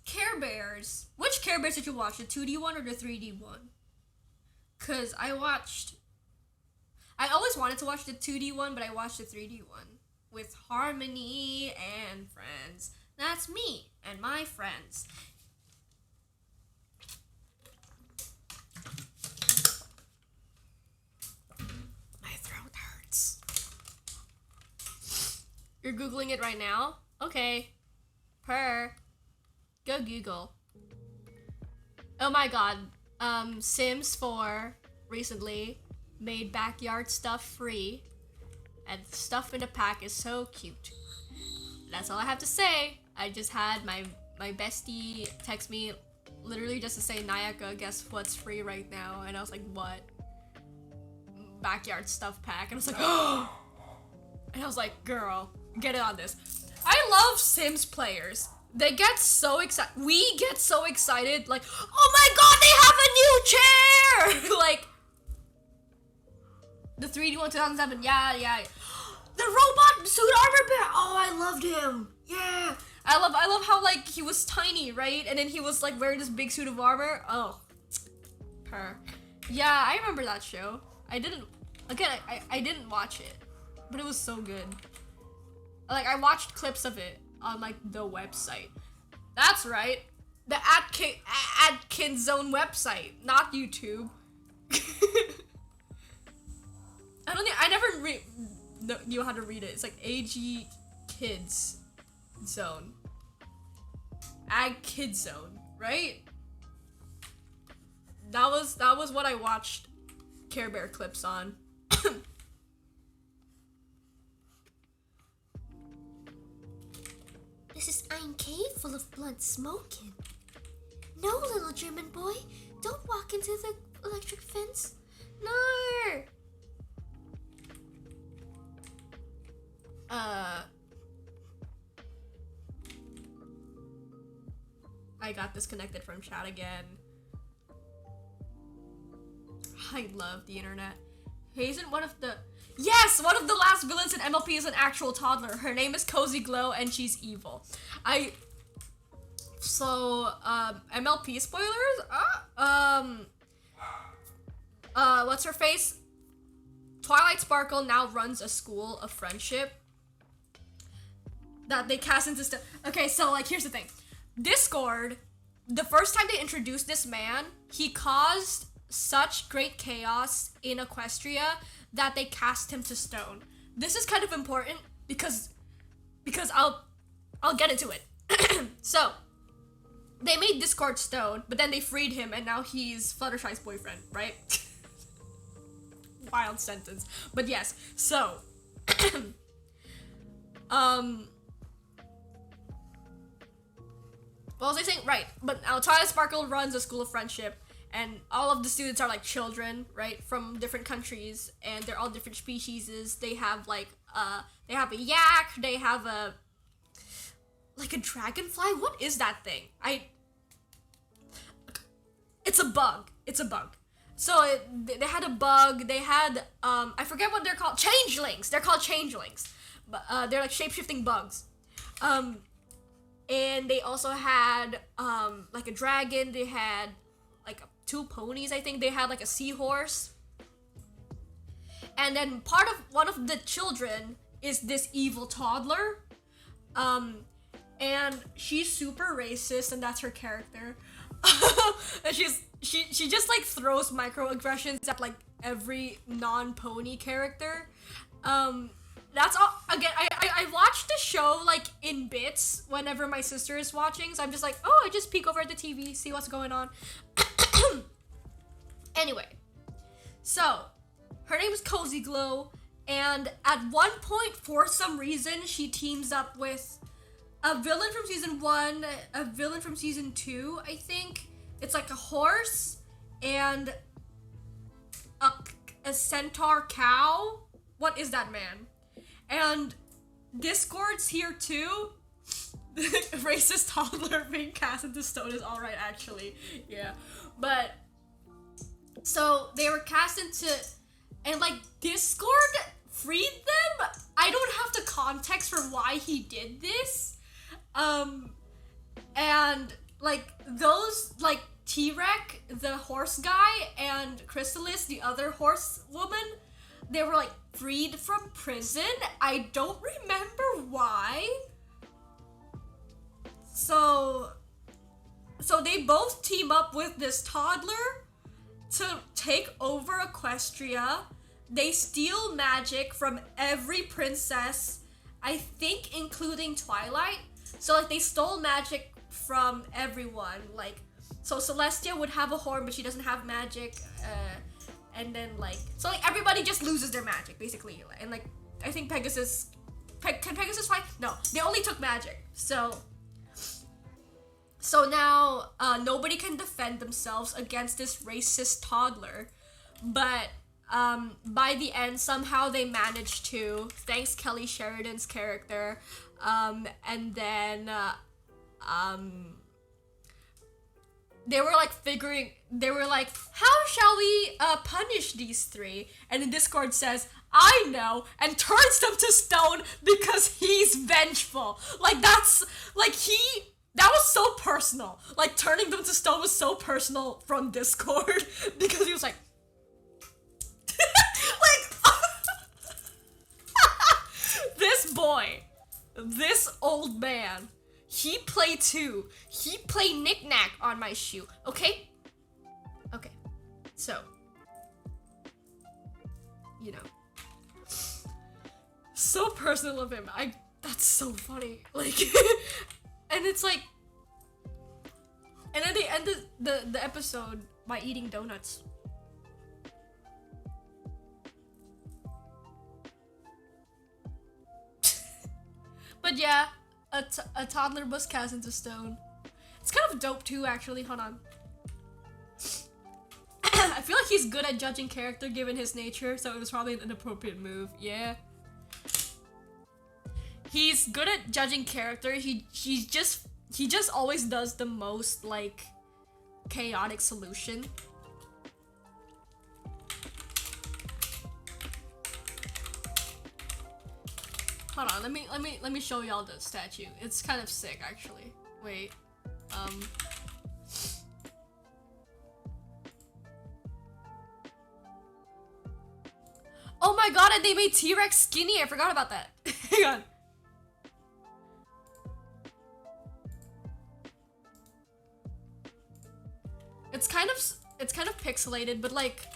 Care Bears. Which Care Bears did you watch? The 2D one or the 3D one? Cause I always wanted to watch the 2D one, but I watched the 3D one with Harmony and friends. That's me and my friends. My throat hurts. You're Googling it right now? Okay. Go Google. Oh my god. Sims 4 recently made backyard stuff free, and stuff in the pack is so cute. That's all I have to say. I just had my bestie text me literally just to say, Nayaka, guess what's free right now? And I was like, what? Backyard stuff pack. And I was like, oh! And I was like, girl, get it on this. I love Sims players. They get so excited. We get so excited, like, oh my god, they have a new chair! Like, the 3D one 2007, yeah. The robot suit armor bear! Oh, I loved him! Yeah! I love how, like, he was tiny, right? And then he was, like, wearing this big suit of armor. Oh. Yeah, I remember that show. I didn't watch it, but it was so good. Like, I watched clips of it on, like, the website. That's right. The Atkins Zone website, not YouTube. knew how to read it. It's like AG Kids Zone. Ag Kids Zone, right? That was what I watched Care Bear clips on. This is ein cave full of blood smoking. No, little German boy, don't walk into the electric fence. No. I got disconnected from chat again. I love the internet. Hey, isn't one of the... Yes! One of the last villains in MLP is an actual toddler. Her name is Cozy Glow, and she's evil. So, MLP spoilers? What's her face? Twilight Sparkle now runs a school of friendship that they cast into okay, so, like, here's the thing. Discord, the first time they introduced this man, he caused such great chaos in Equestria that they cast him to stone. This is kind of important because I'll get into it. So, they made Discord stone, but then they freed him and now he's Fluttershy's boyfriend, right? Wild sentence. But yes, so what was I saying? Right, but now Twilight Sparkle runs a school of friendship, and all of the students are like children, right, from different countries, and they're all different species. They have like they have a yak, they have a dragonfly. What is that thing? It's a bug. It's a bug. So they had a bug. They had I forget what they're called. Changelings. They're called changelings, but they're like shape-shifting bugs. And they also had like a dragon. They had like 2 ponies, I think. They had like a seahorse. And then one of the children is this evil toddler. And she's super racist, and that's her character. And she just like throws microaggressions at like every non-pony character. That's all. Again, I watch the show like in bits whenever my sister is watching, so I'm just like, oh, I just peek over at the TV, see what's going on. Anyway, so her name is Cozy Glow, and at one point, for some reason, she teams up with a villain from season 1, a villain from season 2, I think. It's like a horse and a centaur cow. What is that, man? And Discord's here too. Racist toddler being cast into stone is alright, actually. Yeah. But, so they were cast into, and like Discord freed them. I don't have the context for why he did this. And like those, like T-Rex, the horse guy, and Chrysalis, the other horse woman, they were like freed from prison. I don't remember why. So they both team up with this toddler to take over Equestria. They steal magic from every princess, I think including Twilight. So like they stole magic from everyone. Like, so Celestia would have a horn, but she doesn't have magic. And then like, so like everybody just loses their magic basically. And like, I think Pegasus, can Pegasus fight? No, they only took magic. So now nobody can defend themselves against this racist toddler. But by the end, somehow they managed to, thanks Kelly Sheridan's character. And then they were like, how shall we punish these 3? And then Discord says, I know, and turns them to stone because he's vengeful. Like, that was so personal. Like, turning them to stone was so personal from Discord because he was like, this boy, this old man, he play knick-knack on my shoe, okay? Okay, so, you know. so personal of him. That's so funny. Like, and it's like, and then they ended the episode by eating donuts. But yeah, a toddler was cast into stone. It's kind of dope too, actually. Hold on. I feel like he's good at judging character given his nature, so it was probably an inappropriate move. Yeah. He's good at judging character. He just always does the most like chaotic solution. Hold on, let me show y'all the statue. It's kind of sick actually. Wait. Oh my god, and they made T-Rex skinny. I forgot about that. Hang on. It's kind of pixelated, but like,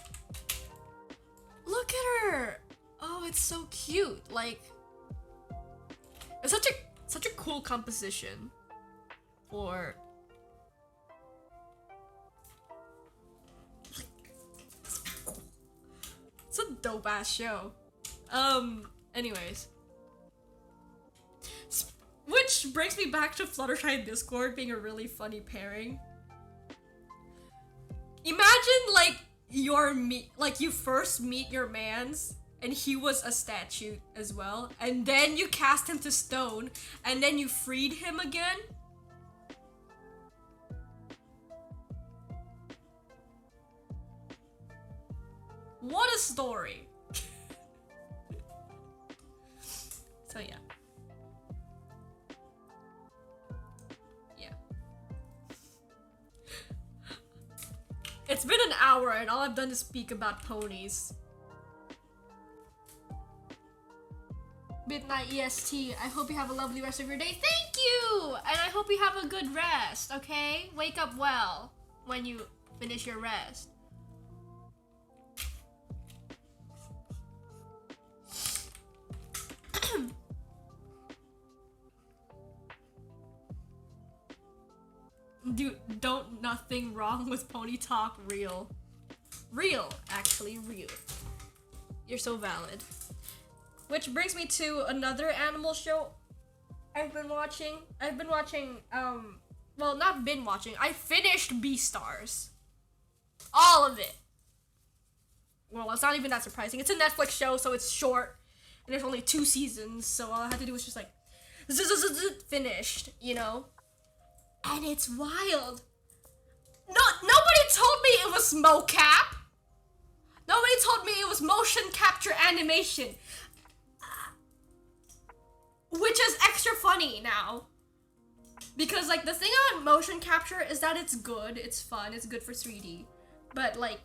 look at her. Oh, it's so cute. Like, it's such a cool composition for. It's a dope ass show. Anyways. Which brings me back to Fluttershy and Discord being a really funny pairing. Imagine like you first meet your mans and he was a statue as well, and then you cast him to stone and then you freed him again. What a story. So yeah. It's been an hour and all I've done is speak about ponies. Midnight EST, I hope you have a lovely rest of your day. Thank you! And I hope you have a good rest, okay? Wake up well when you finish your rest. Dude, nothing wrong with pony talk, real. Real, actually, real. You're so valid. Which brings me to another animal show I've been watching. Well, not been watching. I finished Beastars. All of it. Well, it's not even that surprising. It's a Netflix show, so it's short. And there's only 2 seasons, so all I had to do was just like, finished, you know? And it's wild. Nobody told me it was mocap. Nobody told me it was motion capture animation. Which is extra funny now. Because, like, the thing on motion capture is that it's good, it's fun, it's good for 3D. But, like,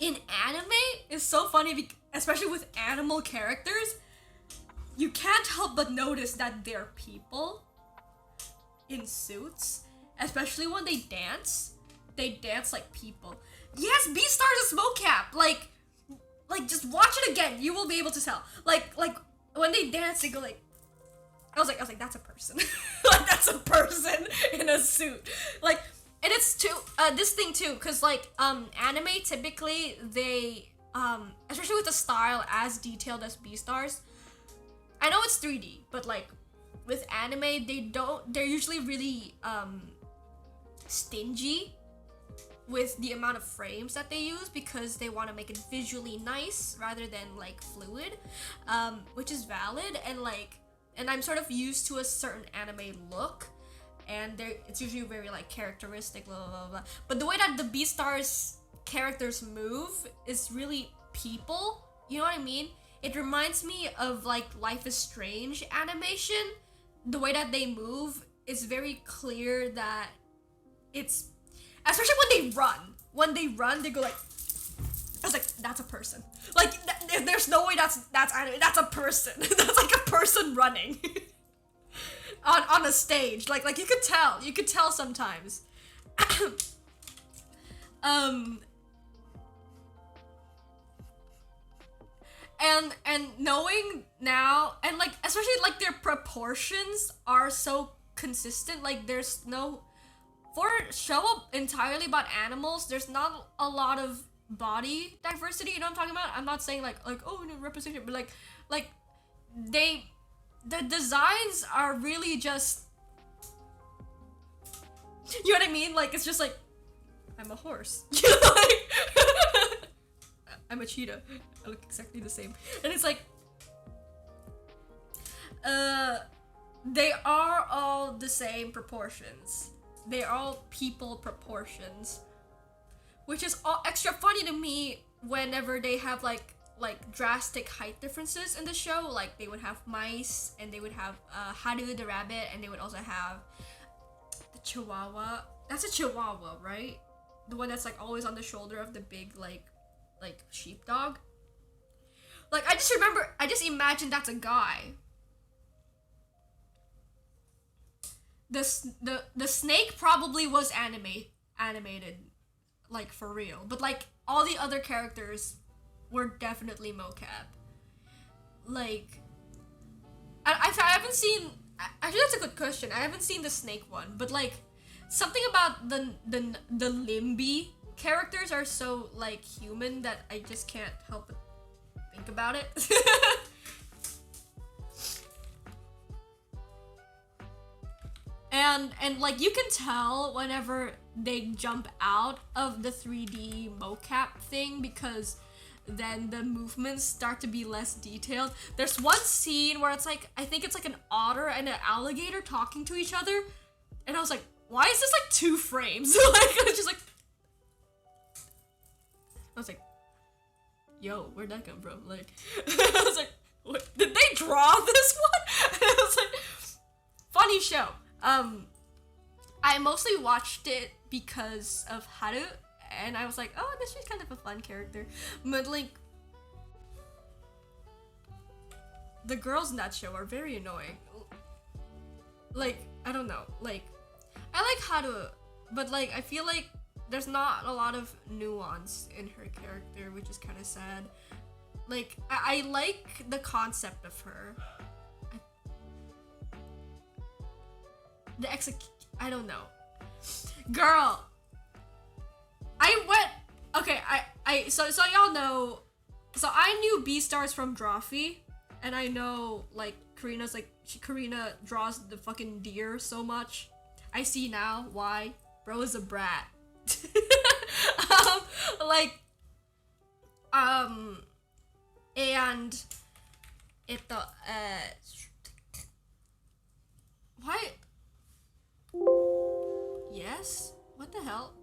in anime, it's so funny, especially with animal characters, you can't help but notice that they're people in suits, especially when they dance like people. Yes, Beastars is mocap. Like just watch it again. You will be able to tell. Like when they dance, they go like. I was like, that's a person. Like that's a person in a suit. Like, and it's too this thing too, cause like anime typically they especially with the style as detailed as Beastars. I know it's 3D, but like. With anime, they're usually really stingy with the amount of frames that they use because they want to make it visually nice rather than like fluid, which is valid, and I'm sort of used to a certain anime look, and it's usually very like characteristic, blah blah blah blah. But the way that the Beastars characters move is really people, you know what I mean? It reminds me of like Life is Strange animation. The way that they move is very clear that it's, especially when they run. When they run, they go like, I was like, that's a person. Like, there's no way that's anime. That's a person. That's like a person running on a stage. Like you could tell sometimes. and knowing now, and like especially like their proportions are so consistent. Like there's no, for a show entirely about animals, there's not a lot of body diversity. You know what I'm talking about? I'm not saying like oh no representation, but like the designs are really just, you know what I mean? Like it's just like, I'm a horse. You know, like I'm a cheetah. I look exactly the same. And it's like they are all the same proportions. They're all people proportions. Which is all extra funny to me whenever they have like drastic height differences in the show. Like they would have mice, and they would have Haru the rabbit, and they would also have the chihuahua. That's a chihuahua, right? The one that's like always on the shoulder of the big like sheepdog. Like I just imagine that's a guy. The snake probably was animated, like for real. But like all the other characters were definitely mocap. Like I haven't seen. Actually, that's a good question. I haven't seen the snake one, but like something about the Limby characters are so like human that I just can't help but think about it. and like you can tell whenever they jump out of the 3D mocap thing, because then the movements start to be less detailed. There's one scene where it's like, I think it's like an otter and an alligator talking to each other, and I was like, why is this like 2 frames? Like I was just like, I was like, yo, where'd that come from? Like I was like, what? Did they draw this one? And I was like, funny show. I mostly watched it because of Haru, and I was like, oh, this is kind of a fun character. But like, the girls in that show are very annoying. Like, I don't know. Like, I like Haru, but like, I feel like there's not a lot of nuance in her character, which is kind of sad. Like, I like the concept of her. I don't know. Girl, I went, okay, so y'all know, so I knew Beastars from Drawfee, and I know, like, Karina draws the fucking deer so much. I see now why. Bro is a brat. And why? Yes? What the hell?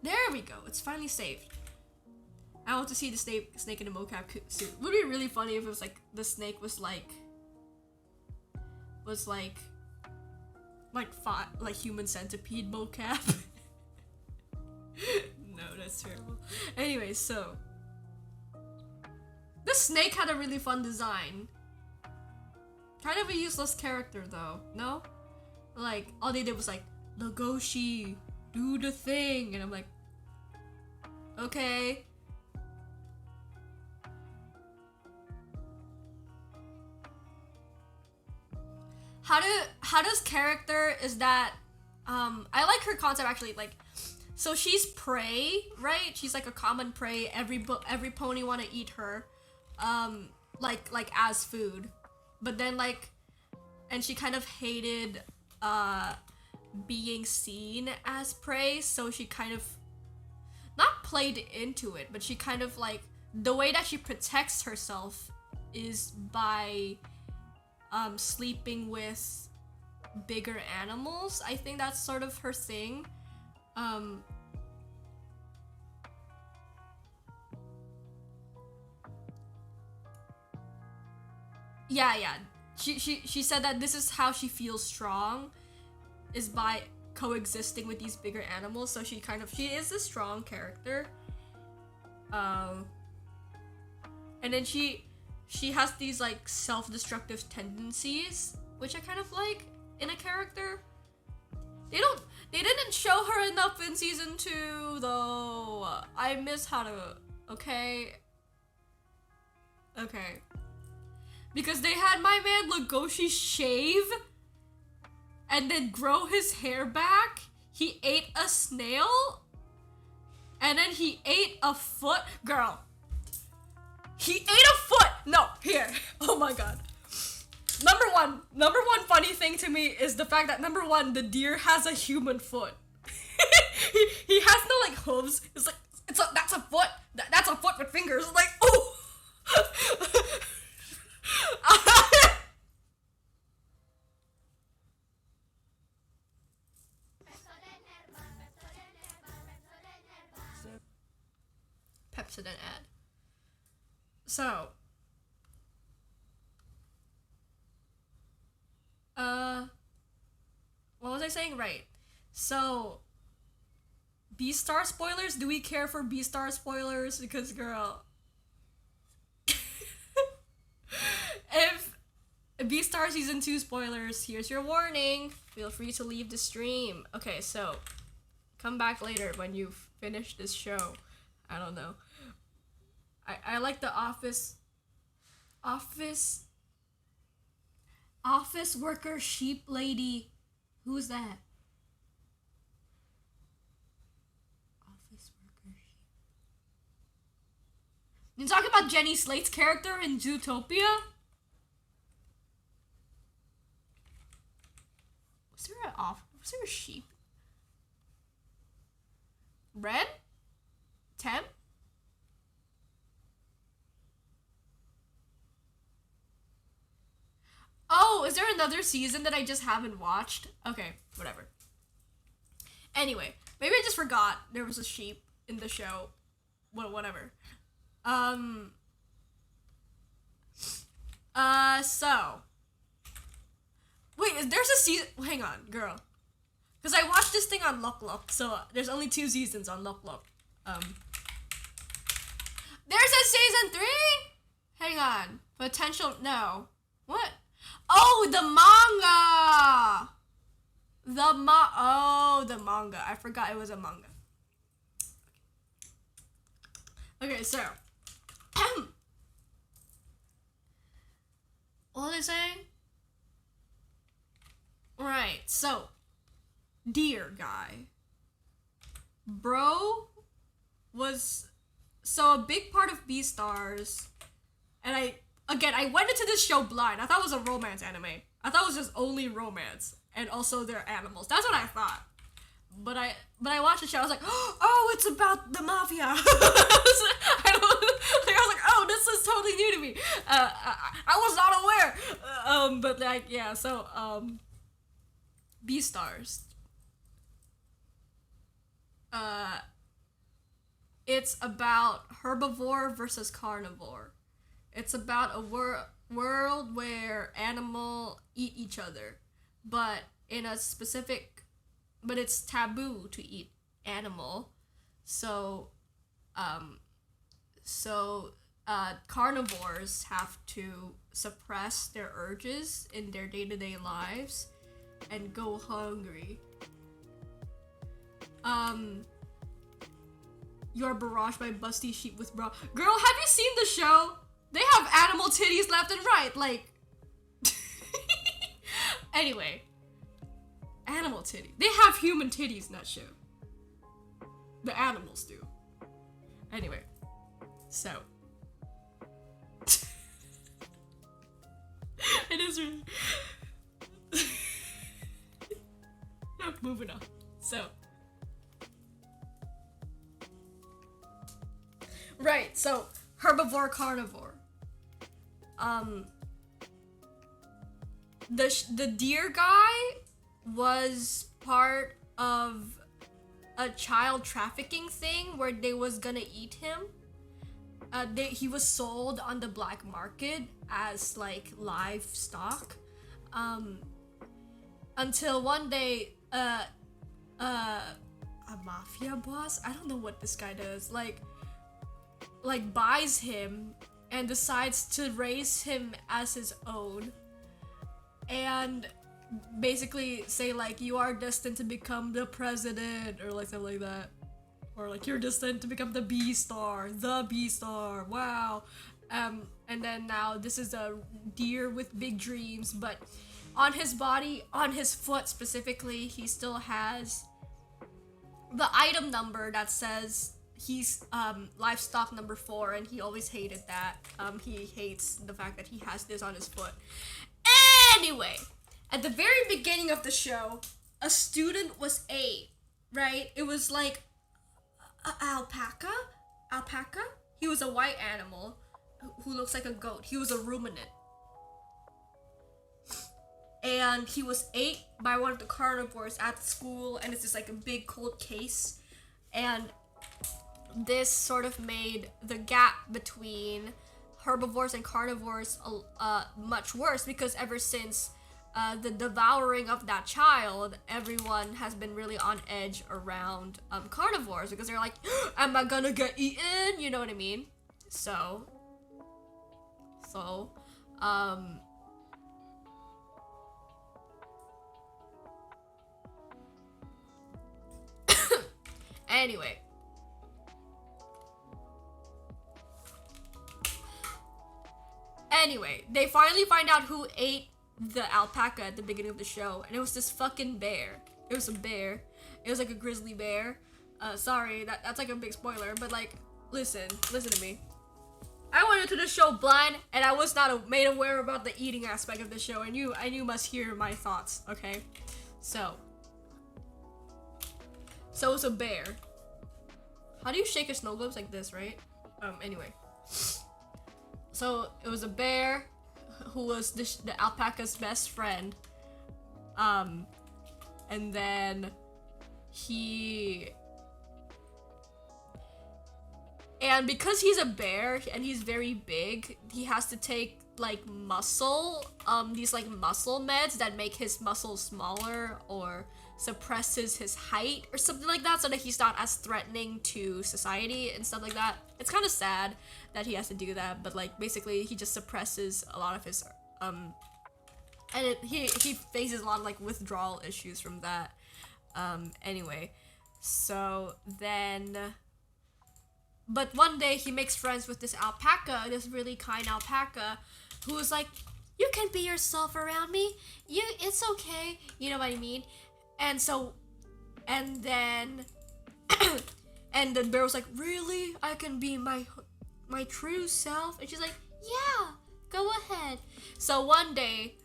There we go. It's finally saved. I want to see the snake in a mocap suit. It would be really funny if it was like the snake was like human centipede mocap. No, that's terrible. Anyway, so the snake had a really fun design. Kind of a useless character though, no? Like, all they did was like, Legoshi, do the thing, and I'm like, okay. How does character is that, I like her concept actually, like, so she's prey, right? She's like a common prey. Every pony want to eat her, like as food, but then like, and she kind of hated being seen as prey, so she kind of not played into it, but she kind of like, the way that she protects herself is by sleeping with bigger animals. I think that's sort of her thing. Yeah. She said that this is how she feels strong, is by coexisting with these bigger animals. So she is a strong character. And then she has these like self-destructive tendencies, which I kind of like in a character. They didn't show her enough in season 2 though. I miss Haru, okay? Okay. Because they had my man Legoshi shave and then grow his hair back. He ate a snail and then he ate a foot. Girl. He ate a foot. No, here. Oh my god. Number one funny thing to me is the fact that number one, the deer has a human foot. he has no like hooves. It's like that's a foot. That's a foot with fingers. Like oh. Pepsodent ad. So. What was I saying? Right. So. Beastar spoilers? Do we care for Beastar spoilers? Because girl. If Beastar Season 2 spoilers, here's your warning. Feel free to leave the stream. Okay, so. Come back later when you've finished this show. I don't know. I like the office worker sheep lady. Who's that? Office worker sheep. You talking about Jenny Slate's character in Zootopia? Was there a sheep? Red? Temp? Oh, is there another season that I just haven't watched? Okay, whatever. Anyway, maybe I just forgot there was a sheep in the show. Whatever. So. Wait, there's a season. Hang on, girl. Because I watched this thing on Look, so there's only 2 seasons on Look. There's a season 3? Hang on. Potential. No. What? Oh, the manga! The manga. I forgot it was a manga. Okay, so. What was I saying? Right, so. Deer guy. Bro was. So, a big part of Beastars. And I went into this show blind. I thought it was a romance anime. I thought it was just only romance. And also they're animals. That's what I thought. But I watched the show. I was like, oh, it's about the mafia. I was like, oh, this is totally new to me. I was not aware. But like, yeah. So, Beastars. It's about herbivore versus carnivore. It's about a world where animals eat each other, but it's taboo to eat animal. So carnivores have to suppress their urges in their day-to-day lives and go hungry. You're barraged by busty sheep with bra. Girl, have you seen the show? They have animal titties left and right, like. Anyway. Animal titty. They have human titties in that show. The animals do. Anyway. So. It is really. Moving on. So. Right, so herbivore, carnivore. The deer guy was part of a child trafficking thing where they was gonna eat him. He was sold on the black market as like livestock. Until one day, a mafia boss, I don't know what this guy does, like buys him and decides to raise him as his own and basically say like, you are destined to become the president or like something like that, or like you're destined to become the beastar, wow. And then now this is a deer with big dreams, but on his body, on his foot specifically, he still has the item number that says he's livestock number 4, and he always hated that. He hates the fact that he has this on his foot. Anyway, at the very beginning of the show, a student was 8, right? It was like alpaca. He was a white animal who looks like a goat. He was a ruminant. And he was ate by one of the carnivores at school, and it's just like a big cold case. And this sort of made the gap between herbivores and carnivores much worse, because ever since the devouring of that child, everyone has been really on edge around carnivores, because they're like, am I gonna get eaten? You know what I mean? So Anyway, they finally find out who ate the alpaca at the beginning of the show, and it was this fucking bear. It was a bear. It was like a grizzly bear. Sorry, that's like a big spoiler, but like, listen to me. I went into the show blind, and I was not made aware about the eating aspect of the show, and you must hear my thoughts, okay? So it's a bear. How do you shake a snow globe? Like this, right? Anyway. So it was a bear who was the alpaca's best friend. And then and because he's a bear and he's very big, he has to take like these like muscle meds that make his muscles smaller or suppresses his height or something like that, so that he's not as threatening to society and stuff like that. It's kind of sad that he has to do that, but like basically he just suppresses a lot of his and he faces a lot of like withdrawal issues from that. Anyway, so then, but one day he makes friends with this alpaca, this really kind alpaca, who is like, you can be yourself around me. It's okay. You know what I mean? And then and the bear was like, really? I can be my true self? And she's like, yeah, go ahead. So one day,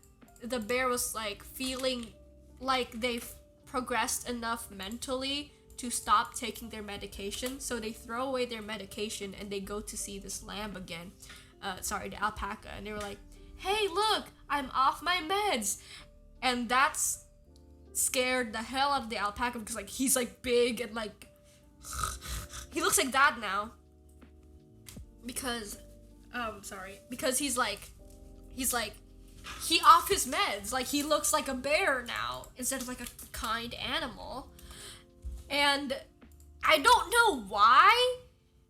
the bear was like feeling like they've progressed enough mentally to stop taking their medication. So they throw away their medication and they go to see this lamb again. The alpaca. And they were like, hey, look, I'm off my meds. And that's scared the hell out of the alpaca, because like he's like big and like he looks like that now, because he's off his meds. Like he looks like a bear now instead of like a kind animal. And I don't know why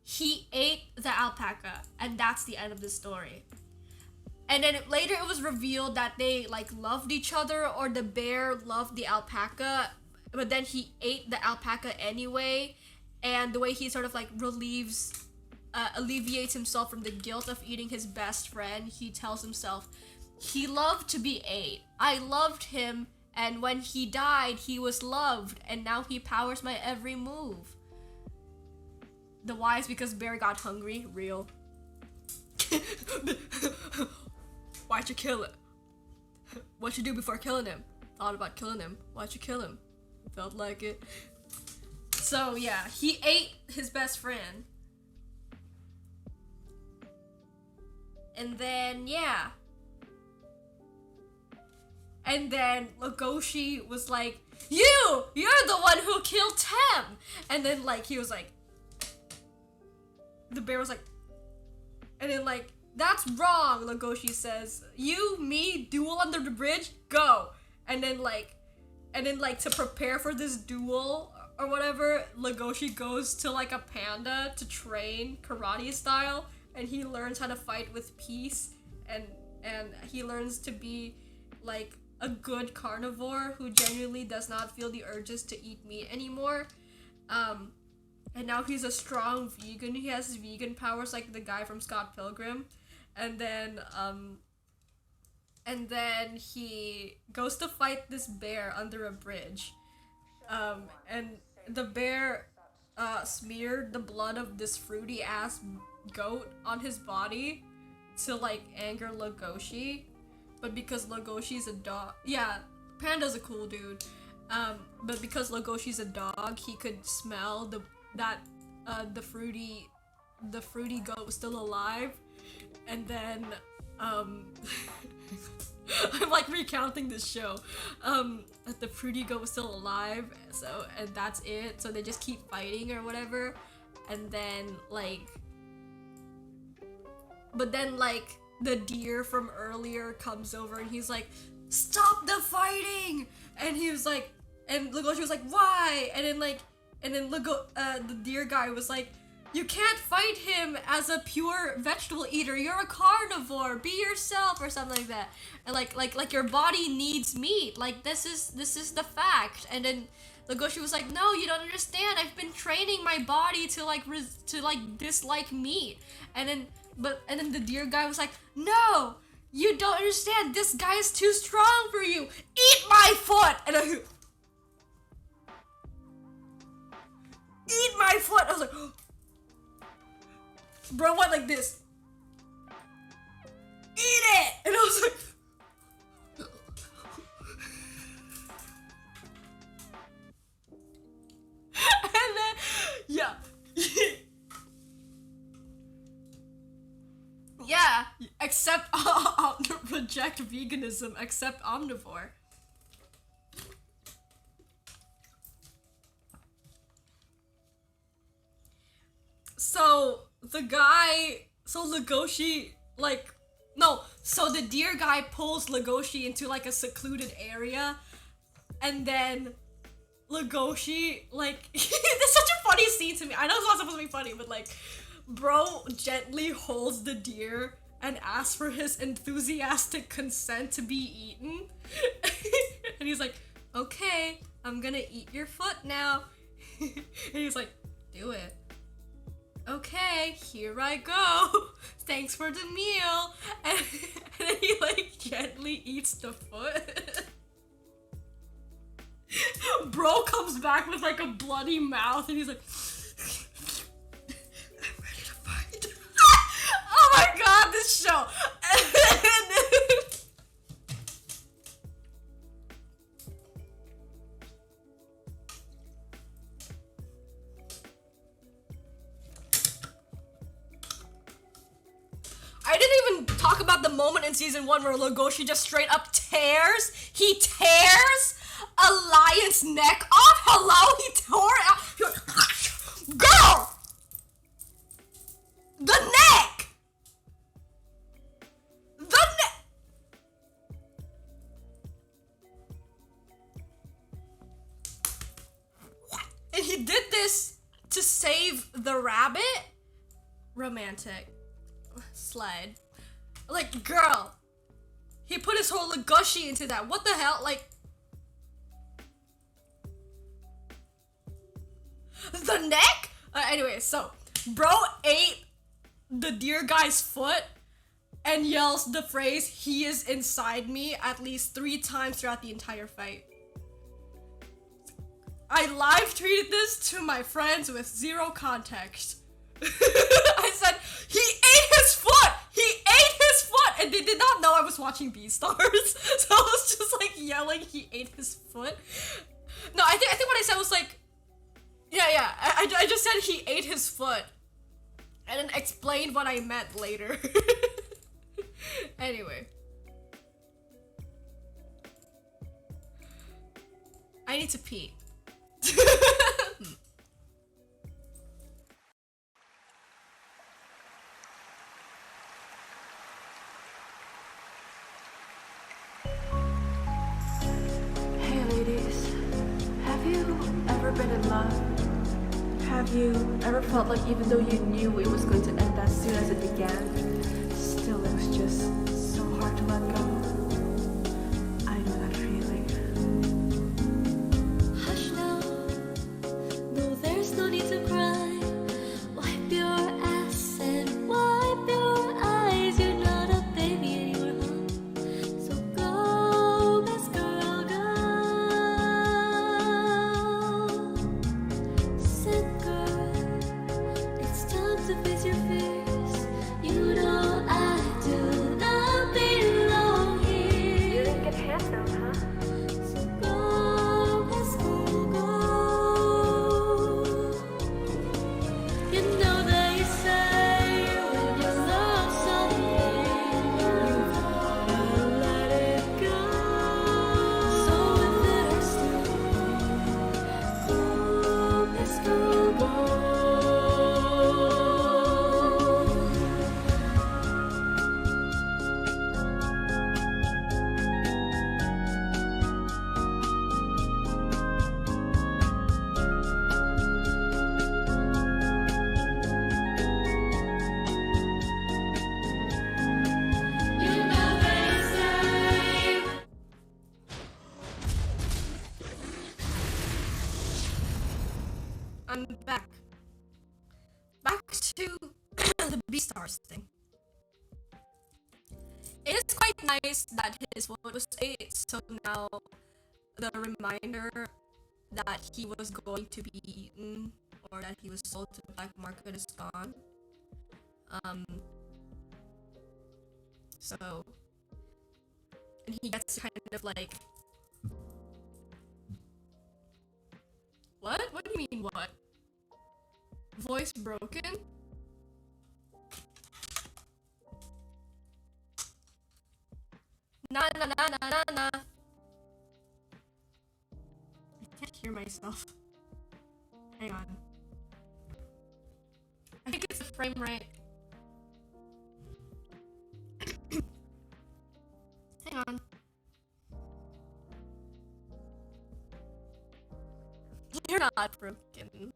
he ate the alpaca, and that's the end of the story. And then later it was revealed that they like loved each other, or the bear loved the alpaca, but then he ate the alpaca anyway. And the way he sort of like alleviates himself from the guilt of eating his best friend, he tells himself, he loved to be ate. I loved him, and when he died, he was loved, and now he powers my every move. The why is because bear got hungry. Real. Why'd you kill it? What'd you do before killing him? Thought about killing him. Why'd you kill him? Felt like it. So yeah, he ate his best friend. And then, yeah. And then Legoshi was like, you're the one who killed Tem! And then like, he was like, the bear was like, and then like, that's wrong, Legoshi says. You, me, duel under the bridge? Go! And then like, to prepare for this duel or whatever, Legoshi goes to like a panda to train karate style, and he learns how to fight with peace, and he learns to be like a good carnivore who genuinely does not feel the urges to eat meat anymore. and now he's a strong vegan. He has vegan powers like the guy from Scott Pilgrim. And then he goes to fight this bear under a bridge. And the bear smeared the blood of this fruity ass goat on his body to like anger Legoshi. But because Legoshi's a dog, yeah, Panda's a cool dude. But because Legoshi's a dog, he could smell the fruity goat was still alive. And then I'm like recounting this show. That the fruity goat was still alive, and that's it. So they just keep fighting or whatever. And then but then the deer from earlier comes over and he's like, "Stop the fighting!" And he was like, and Legoshi was like, "Why?" And then the deer guy was like, "You can't fight him as a pure vegetable eater. You're a carnivore. Be yourself," or something like that. And like your body needs meat. Like this is the fact. And then Legoshi was like, "No, you don't understand. I've been training my body to dislike meat." And then the deer guy was like, "No, you don't understand. This guy is too strong for you. Eat my foot." And eat my foot. I was like, bro went like this. Eat it! And I was like, and then, yeah. Yeah, accept, reject veganism, accept omnivore. So Legoshi, so the deer guy pulls Legoshi into like a secluded area, and then Legoshi, this is such a funny scene to me. I know it's not supposed to be funny, but bro gently holds the deer and asks for his enthusiastic consent to be eaten. And he's like, "Okay, I'm gonna eat your foot now." And he's like, "Do it." "Okay, here I go. Thanks for the meal." And then he gently eats the foot. Bro comes back with a bloody mouth and he's like, "I'm ready to fight." Oh my god, this show. I didn't even talk about the moment in season 1 where Legoshi just straight up tears. He tears a lion's neck off. Hello? He tore it out. He was like, "Girl! The neck! The neck!" And he did this to save the rabbit? Romantic. Slide. Girl. He put his whole Legoshi into that. What the hell? The neck? Anyway, so bro ate the deer guy's foot and yells the phrase, "He is inside me," at least 3 times throughout the entire fight. I live tweeted this to my friends with 0 context. I said, "He ate his foot! He ate his foot!" And they did not know I was watching Beastars. So I was just yelling, "He ate his foot." No, I think what I said was yeah, I just said he ate his foot. And then explained what I meant later. Anyway. I need to pee. Hey ladies, have you ever been in love? Have you ever felt like even though you knew it was going to end as soon as it began, still it was just so hard to let go? I know that feeling. Hush now, no, there's no need to cry. beastars thing. It is quite nice that his foot was 8, so now the reminder that he was going to be eaten or that he was sold to the black market is gone. So, and he gets to kind of like, what? What do you mean, what? Voice broken? Na na na na na na. I can't hear myself. Hang on. I think it's the frame rate. Hang on. You're not broken.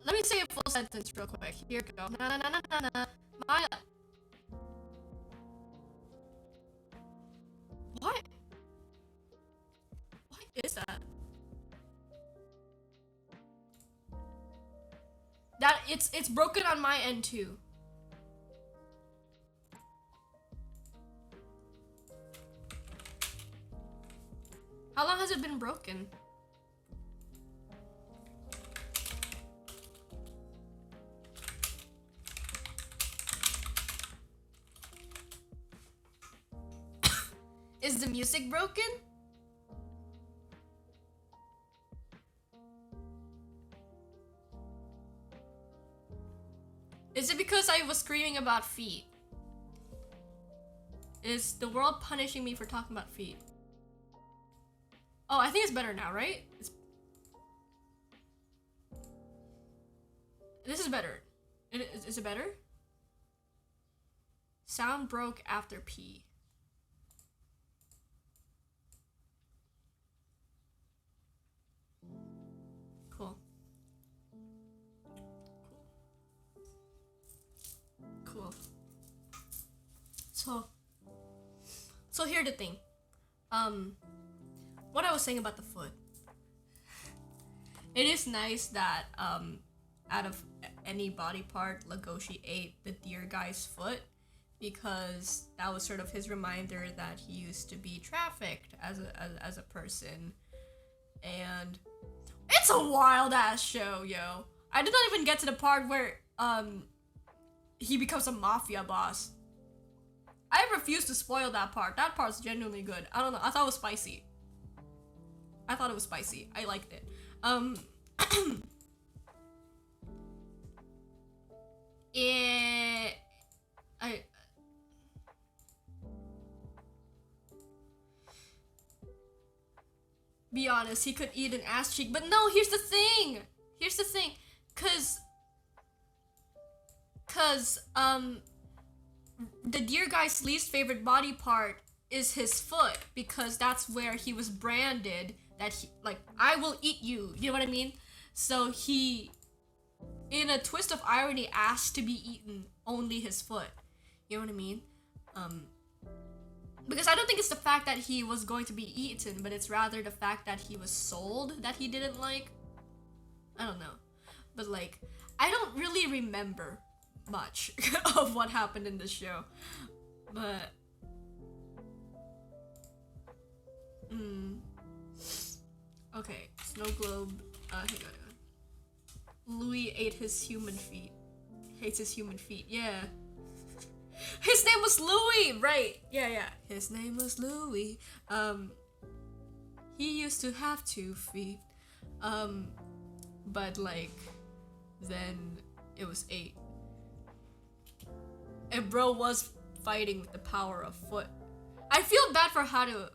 Let me say a full sentence real quick. Here we go. Na na na na na na. Maya. What? What is that? It's broken on my end too. How long has it been broken? Is the music broken? Is it because I was screaming about feet? Is the world punishing me for talking about feet? Oh, I think it's better now, right? This is better. Is it better? Sound broke after pee. Cool. Cool. So here's the thing. What I was saying about the foot. It is nice that out of any body part, Legoshi ate the deer guy's foot, because that was sort of his reminder that he used to be trafficked as a person. And it's a wild ass show, yo. I did not even get to the part where he becomes a mafia boss. I refuse to spoil that part. That part's genuinely good. I don't know. I thought it was spicy. I liked it. Be honest, he could eat an ass cheek, but no, here's the thing, cause the deer guy's least favorite body part is his foot, because that's where he was branded that he, like, I will eat you, you know what I mean? So he, in a twist of irony, asked to be eaten only his foot, you know what I mean? Because I don't think it's the fact that he was going to be eaten, but it's rather the fact that he was sold that he didn't like. I don't know. But like, I don't really remember much of what happened in the show. But okay, Snow Globe, hang on. Louis ate his human feet. Hates his human feet, yeah. His name was Louis, right? Yeah. His name was Louis. He used to have 2 feet. But like, then it was 8. And bro was fighting with the power of foot. I feel bad for Haru.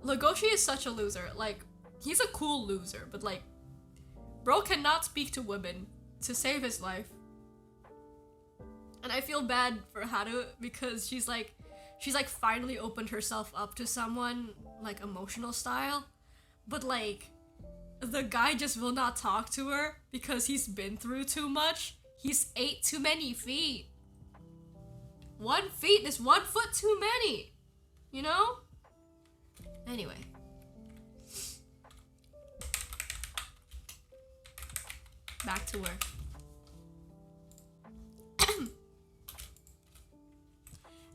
Legoshi is such a loser. Like, he's a cool loser, but like, bro cannot speak to women to save his life. And I feel bad for Haru because she's like finally opened herself up to someone, like, emotional style. But like, the guy just will not talk to her because he's been through too much. He's ate too many feet. 1 feet is 1 foot too many, you know? Anyway. back to work.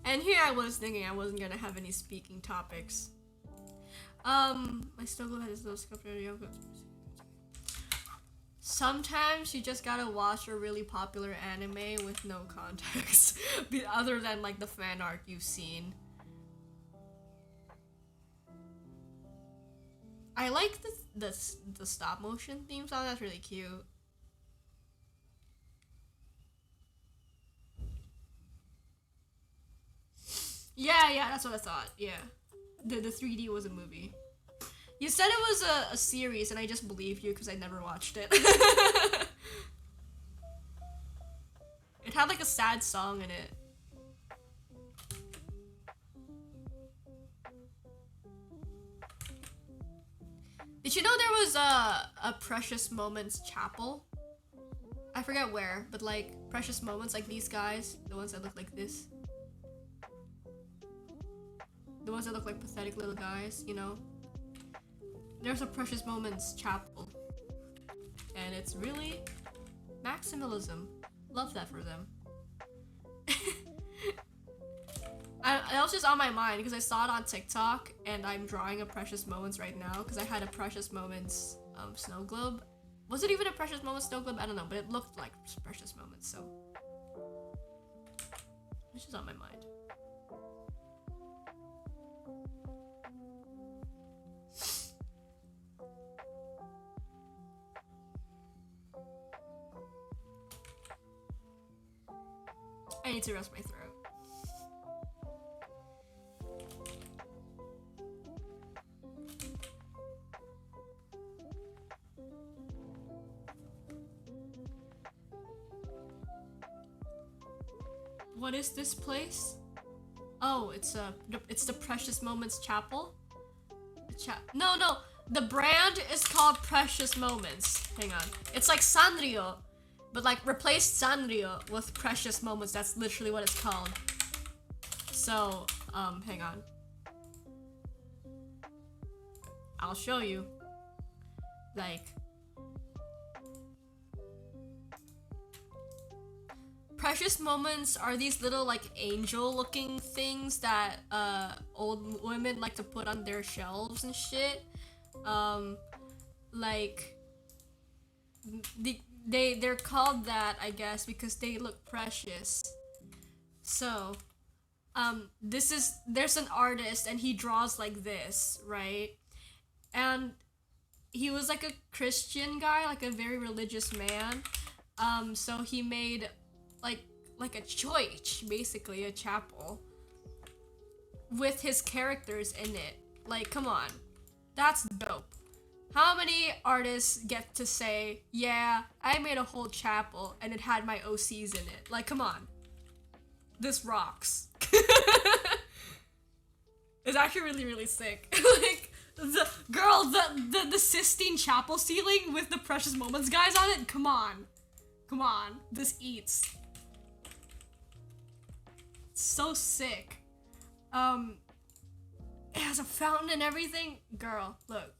And here I was thinking I wasn't gonna have any speaking topics. My snow globe has those sculpture yoga. Sometimes you just gotta watch a really popular anime with no context, other than like the fan art you've seen. I like the stop motion theme song. That's really cute. Yeah, that's what I thought. Yeah, the 3D was a movie. You said it was a series, and I just believed you because I never watched it. It had like a sad song in it. Did you know there was a Precious Moments chapel? I forget where, but like Precious Moments, like these guys, the ones that look like this. The ones that look like pathetic little guys, you know? There's a Precious Moments chapel. And it's really maximalism. Love that for them. It was just on my mind because I saw it on TikTok and I'm drawing a Precious Moments right now because I had a Precious Moments snow globe. Was it even a Precious Moments snow globe? I don't know, but it looked like Precious Moments, so it's just on my mind. I need to rest my throat. What is this place? Oh, it's the Precious Moments Chapel. No, the brand is called Precious Moments. Hang on, it's like Sanrio, but like replace Sanrio with Precious Moments. That's literally what it's called. So, hang on. I'll show you. Like, Precious Moments are these little like angel looking things that old women like to put on their shelves and shit. Like they're called that, I guess, because they look precious. So there's an artist and he draws like this, right? And he was like a Christian guy, like a very religious man. So he made like a church, basically a chapel with his characters in it. Like, come on, that's dope. How many artists get to say, yeah, I made a whole chapel and it had my OCs in it? Like, come on, this rocks. It's actually really, really sick. Like, the Sistine Chapel ceiling with the Precious Moments guys on it. Come on, this eats. So sick. It has a fountain and everything. Girl, look.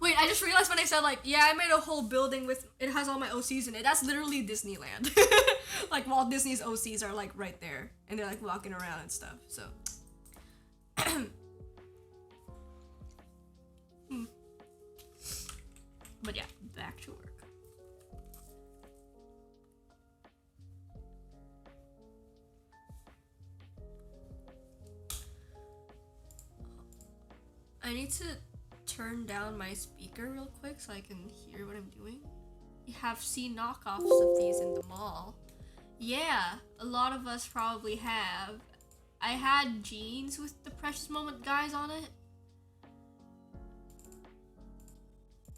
Wait, I just realized when I said like, yeah, I made a whole building with, it has all my OCs in it. That's literally Disneyland. Like Walt Disney's OCs are like right there and they're like walking around and stuff, so. But yeah, back to work. I need to turn down my speaker real quick so I can hear what I'm doing. You have seen knockoffs of these in the mall. Yeah, a lot of us probably have. I had jeans with the Precious Moment guys on it.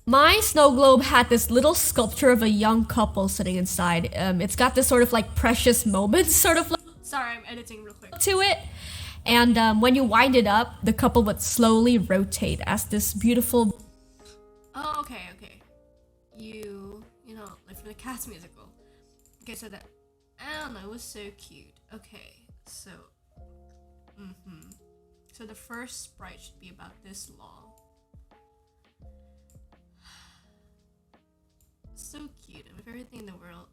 My snow globe had this little sculpture of a young couple sitting inside. It's got this sort of like Precious Moments sort of like, sorry, I'm editing real quick, to it. And when you wind it up, the couple would slowly rotate as this beautiful... Oh, okay. You know, like from the Cats musical. Okay, so that... I don't know, it was so cute. Okay, so... So the first sprite should be about this long. so cute. With everything in the world.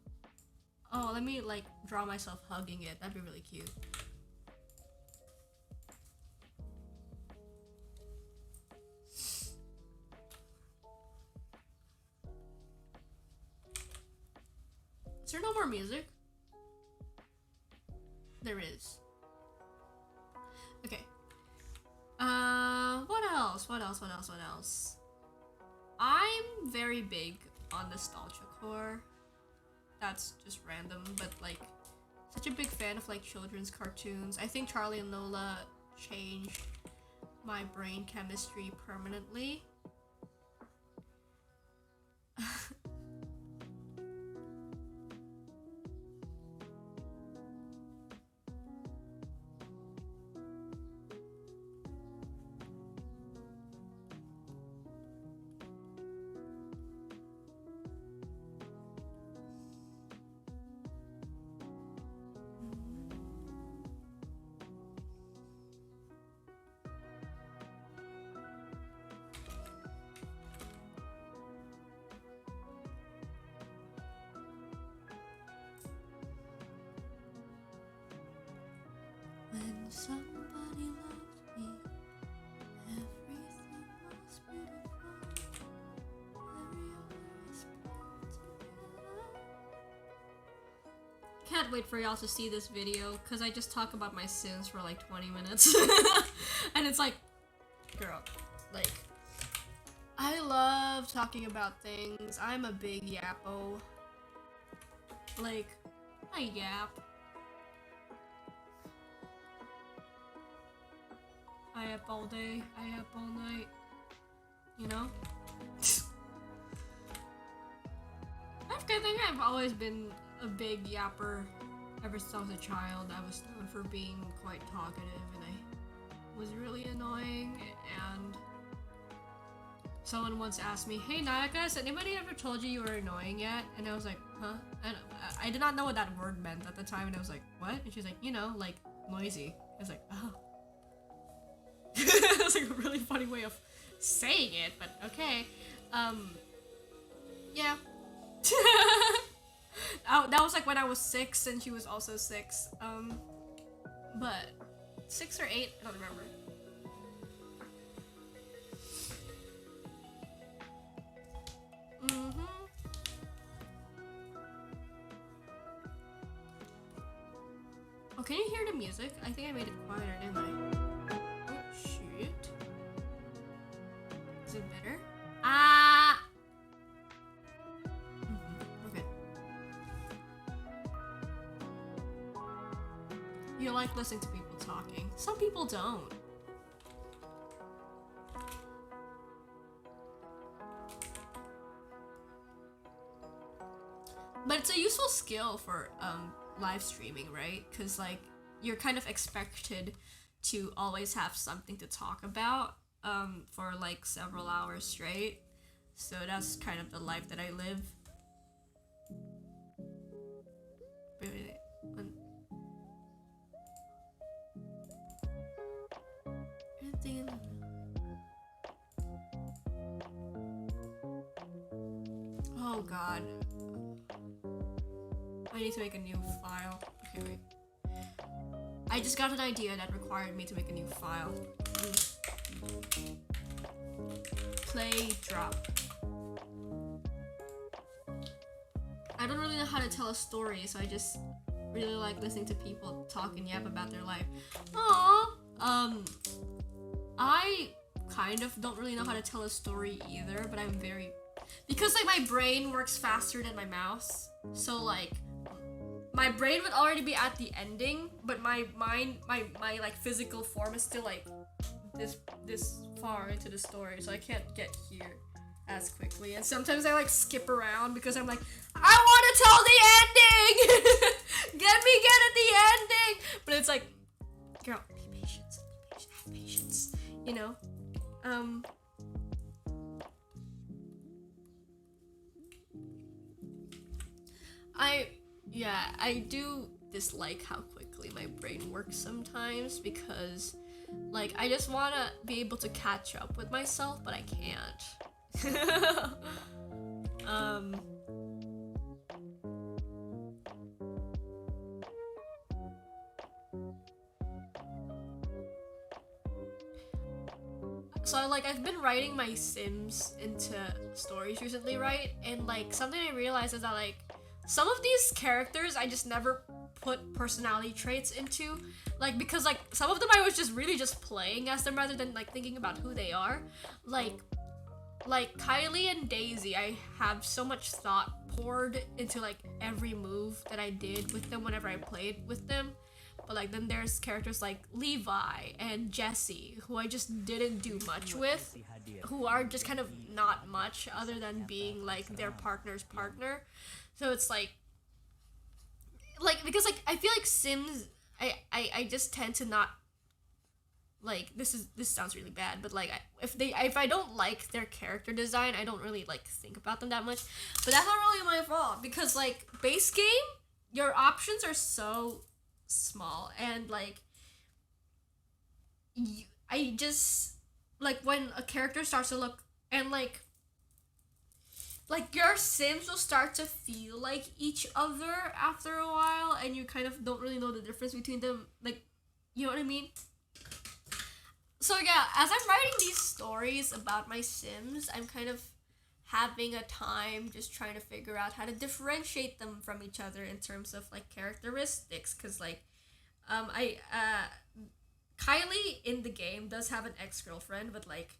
Oh, let me like draw myself hugging it. That'd be really cute. Is there no more music? There is. Okay. What else? What else? What else? What else? I'm very big on nostalgia core. That's just random, but like, such a big fan of like children's cartoons. I think Charlie and Lola changed my brain chemistry permanently. When somebody loves me, everything was beautiful. Every always put together. Can't wait for y'all to see this video, because I just talk about my sins for like 20 minutes. And it's like, girl, like, I love talking about things. I'm a big yappo. Like, I yap. I up all day, I up all night, you know? I think I've always been a big yapper ever since I was a child. I was known for being quite talkative, and I was really annoying, and someone once asked me, "Hey Nayaka, has anybody ever told you you were annoying yet?" And I was like, huh? And I did not know what that word meant at the time, and I was like, what? And she's like, you know, like, noisy. I was like, oh. That's like a really funny way of saying it, but okay. Yeah. Oh, that was like when I was 6 and she was also 6. But 6 or 8, I don't remember. Oh, can you hear the music? I think I made it quieter, didn't I? Is it better? Okay. You like listening to people talking. Some people don't. But it's a useful skill for live streaming, right? Because like you're kind of expected to always have something to talk about for like several hours straight. So that's kind of the life that I live. Wait. Oh god. I need to make a new file. Okay, wait. I just got an idea that required me to make a new file. Play drop. I don't really know how to tell a story, so I just really like listening to people talk and yap about their life. Aww. I kind of don't really know how to tell a story either, but I'm very... Because like my brain works faster than my mouse, so like my brain would already be at the ending, but my mind, my like physical form is still like this far into the story, so I can't get here as quickly. And sometimes I like skip around because I'm like, I want to tell the ending. Get at the ending. But it's like, girl, be patient, have patience, you know. I do dislike how quickly my brain works sometimes, because like I just want to be able to catch up with myself, but I can't. So like I've been writing my Sims into stories recently, right? And like something I realized is that like some of these characters I just never put personality traits into, like because like some of them I was just really just playing as them rather than like thinking about who they are. Like Kylie and Daisy, I have so much thought poured into like every move that I did with them whenever I played with them. But like then there's characters like Levi and Jesse, who I just didn't do much with, who are just kind of not much other than being like their partner's partner. So it's like because like I feel like Sims, I just tend to not like this sounds really bad, but like if I don't like their character design, I don't really like think about them that much. But that's not really my fault because like base game, your options are so small and like I just like when a character starts to look and like your Sims will start to feel like each other after a while and you kind of don't really know the difference between them, like, you know what I mean? So yeah, as I'm writing these stories about my Sims, I'm kind of having a time just trying to figure out how to differentiate them from each other in terms of like characteristics, because like Kylie in the game does have an ex-girlfriend, but like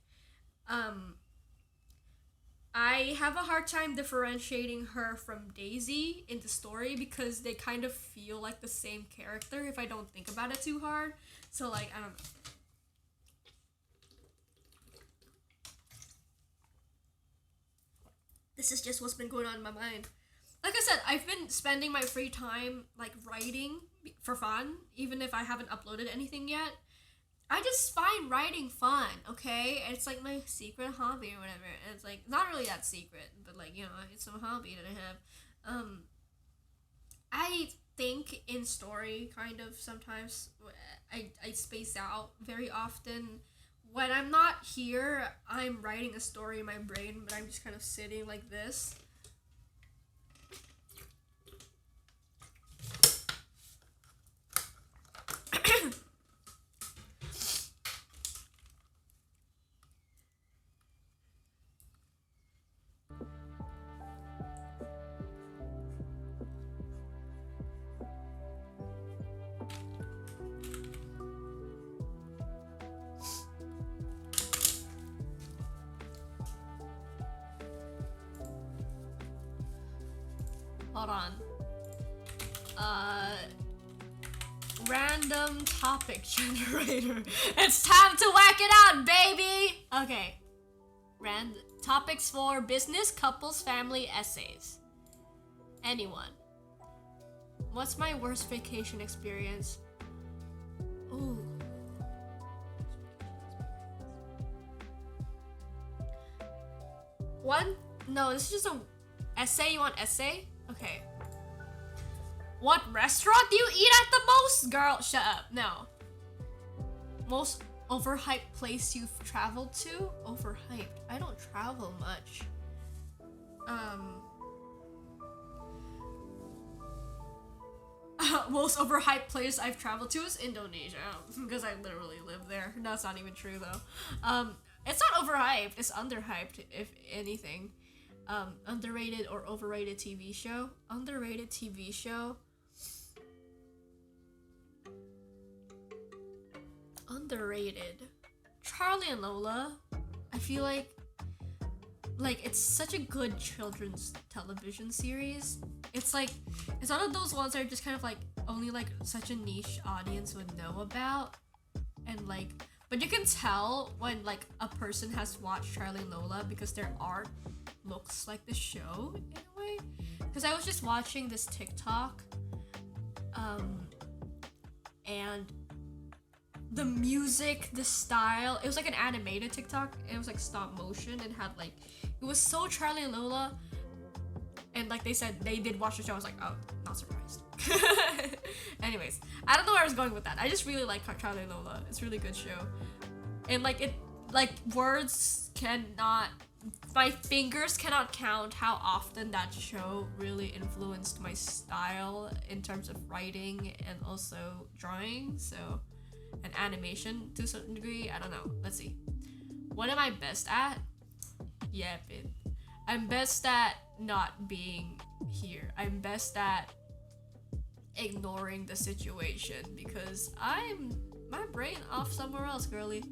I have a hard time differentiating her from Daisy in the story because they kind of feel like the same character if I don't think about it too hard. So like I don't know. This is just what's been going on in my mind. Like I said, I've been spending my free time like writing for fun, even if I haven't uploaded anything yet. I just find writing fun, okay? It's like my secret hobby or whatever. And it's like not really that secret, but like, you know, it's a hobby that I have. I think in story kind of sometimes I space out very often. When I'm not here, I'm writing a story in my brain, but I'm just kind of sitting like this. Hold on. Random topic generator. It's time to whack it out, baby! Okay. Topics for business, couples, family, essays. Anyone. What's my worst vacation experience? Ooh. One? No, this is just a essay. You want essay? Okay. What restaurant do you eat at the most? Girl, shut up. No. Most overhyped place you've traveled to? Overhyped. I don't travel much. Most overhyped place I've traveled to is Indonesia, because I literally live there. That's not even true though. It's not overhyped, it's underhyped, if anything. Underrated or overrated TV show? Underrated TV show? Underrated. Charlie and Lola. I feel like it's such a good children's television series. It's one of those ones that are just kind of like only like such a niche audience would know about, and like, but you can tell when like a person has watched Charlie and Lola because their art looks like the show in a way. Because I was just watching this TikTok, and the music, the style, it was like an animated TikTok. It was like stop motion and had like, it was so Charlie and Lola. And like they said, they did watch the show. I was like, oh, not surprised. Anyways, I don't know where I was going with that. I just really like Charlie and Lola. It's a really good show. And like it, like words cannot, my fingers cannot count how often that show really influenced my style in terms of writing and also drawing. So, and animation to a certain degree. I don't know. Let's see. What am I best at? Yapping. I'm best at not being here. I'm best at ignoring the situation because my brain off somewhere else, girly.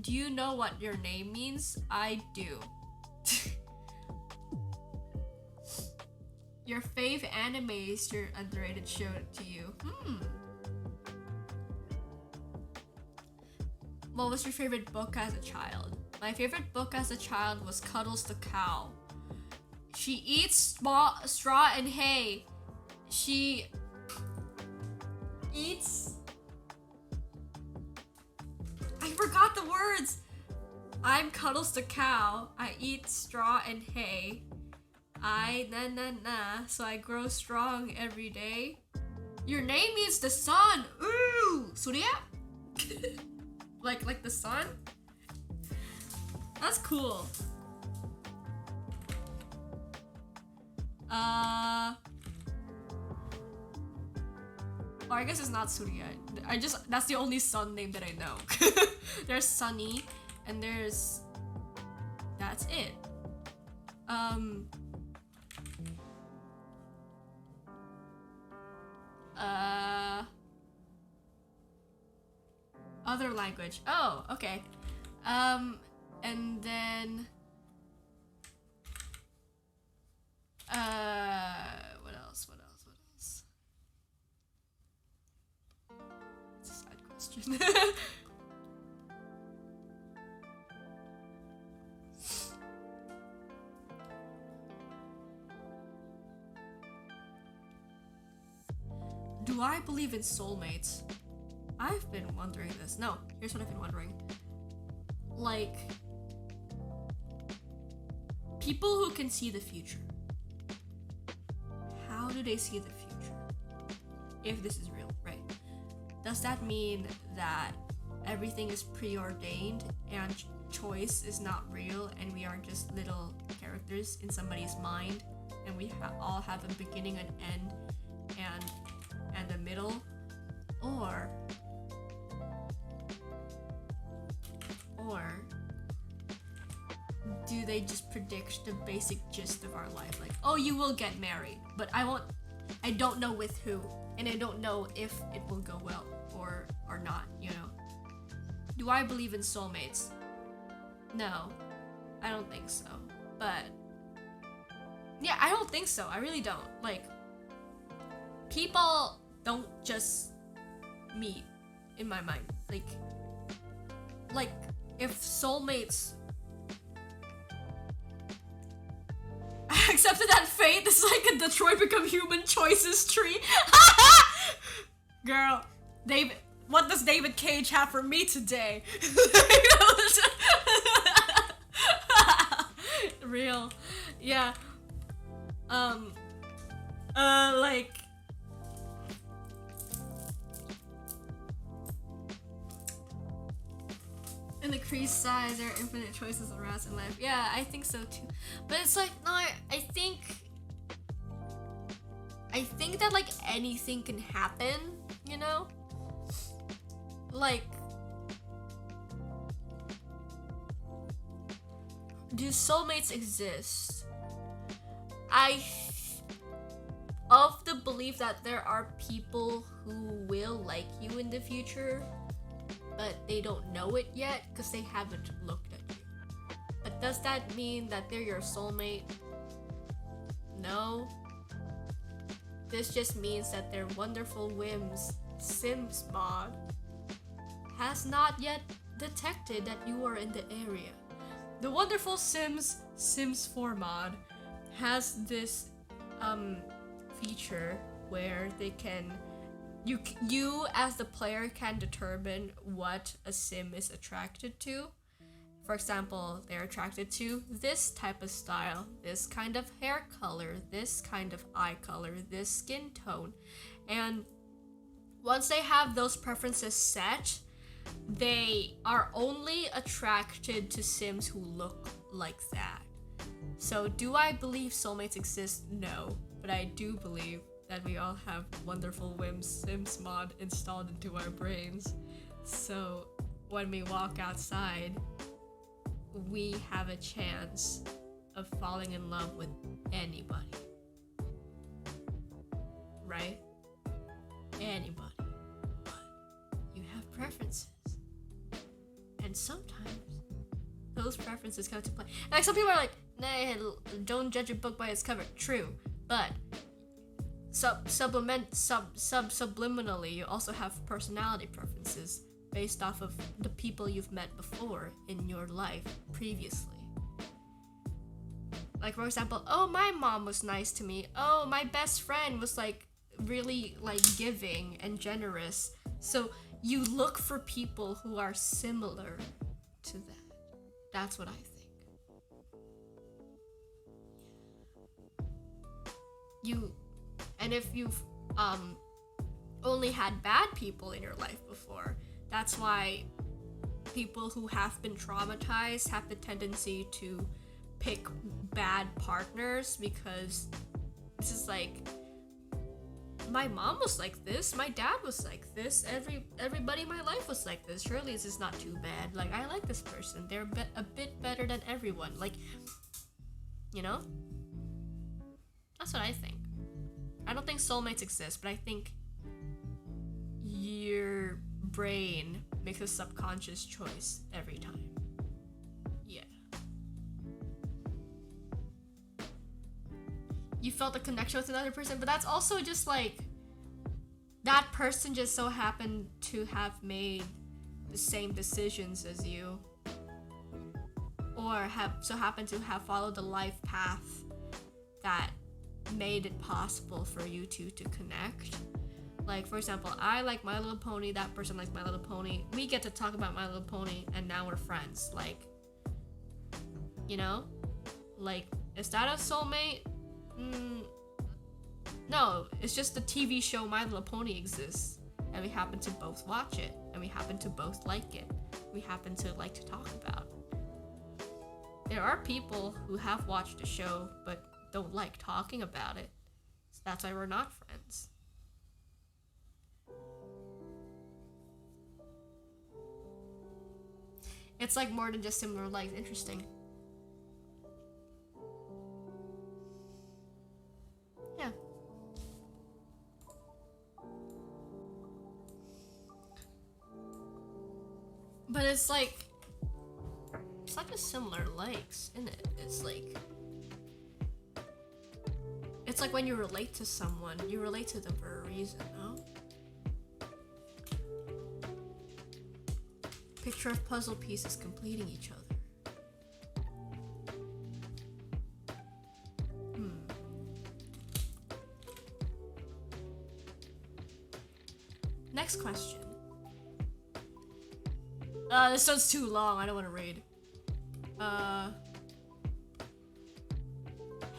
Do you know what your name means? I do. Your fave anime is your underrated show to you. What was your favorite book as a child? My favorite book as a child was Cuddles the Cow. She eats straw and hay. She eats... I forgot the words! I'm Cuddles the Cow. I eat straw and hay. So I grow strong every day. Your name means the sun. Ooh, Surya? like the sun? That's cool. Or I guess it's not Surya. That's the only sun name that I know. There's Sunny and there's... That's it. Other language. Oh, okay. And then what else? It's a side question. Do I believe in soulmates? I've been wondering this. No, here's what I've been wondering. Like, people who can see the future. How do they see the future? If this is real, right? Does that mean that everything is preordained and choice is not real and we are just little characters in somebody's mind and we all have a beginning, an end, and a middle? Or do they just predict the basic gist of our life? Like, oh, you will get married, but I don't know with who, and I don't know if it will go well or not, you know? Do I believe in soulmates? No, I don't think so. But yeah, I don't think so. I really don't. Like, people don't just meet in my mind. Like if soulmates accepted that fate, it's like a Detroit Become Human choices tree. Girl, David, what does David Cage have for me today? Real. Yeah. Like, in the crease size, there are infinite choices of routes in life. Yeah, I think so too. But it's like, no, I think that like anything can happen, you know? Like, do soulmates exist? Of the belief that there are people who will like you in the future, but they don't know it yet because they haven't looked at you. But does that mean that they're your soulmate? No. This just means that their wonderful whims Sims mod has not yet detected that you are in the area. The wonderful Sims 4 mod has this feature where they can you as the player can determine what a sim is attracted to. For example, they're attracted to this type of style, this kind of hair color, this kind of eye color, this skin tone. And once they have those preferences set, they are only attracted to sims who look like that. So do I believe soulmates exist? No, but I do believe that we all have wonderful whims Sims mod installed into our brains. So when we walk outside, we have a chance of falling in love with anybody. Right? Anybody. But you have preferences. And sometimes those preferences come to play. And like some people are like, nah, don't judge a book by its cover. True. But subliminally, you also have personality preferences based off of the people you've met before in your life previously. Like, for example, oh, my mom was nice to me. Oh, my best friend was like really like giving and generous. So you look for people who are similar to that. That's what I think. And if you've only had bad people in your life before, that's why people who have been traumatized have the tendency to pick bad partners, because this is like, my mom was like this, my dad was like this, everybody in my life was like this, surely this is not too bad. Like, I like this person, they're a bit better than everyone. Like, you know? That's what I think. I don't think soulmates exist, but I think your brain makes a subconscious choice every time. Yeah. You felt a connection with another person, but that's also just like, that person just so happened to have made the same decisions as you, or so happened to have followed the life path that made it possible for you two to connect. Like, for example, I like My Little Pony, that person likes My Little Pony. We get to talk about My Little Pony, and now we're friends. Like, you know? Like, is that a soulmate? No, it's just the TV show My Little Pony exists, and we happen to both watch it, and we happen to both like it. We happen to like to talk about it. There are people who have watched the show, but don't like talking about it. So that's why we're not friends. It's like more than just similar likes. Interesting. Yeah. But it's like just similar likes, isn't it? It's like when you relate to someone, you relate to them for a reason, no? Picture of puzzle pieces completing each other. Next question. This one's too long, I don't want to read.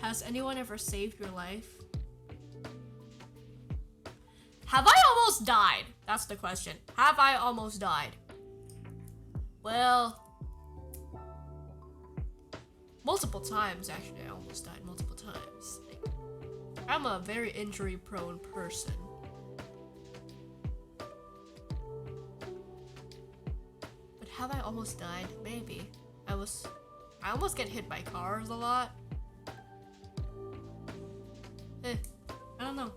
Has anyone ever saved your life? Have I almost died? That's the question. Have I almost died? Well, multiple times, actually. I almost died multiple times. Like, I'm a very injury-prone person. But have I almost died? Maybe. I almost get hit by cars a lot. I don't know.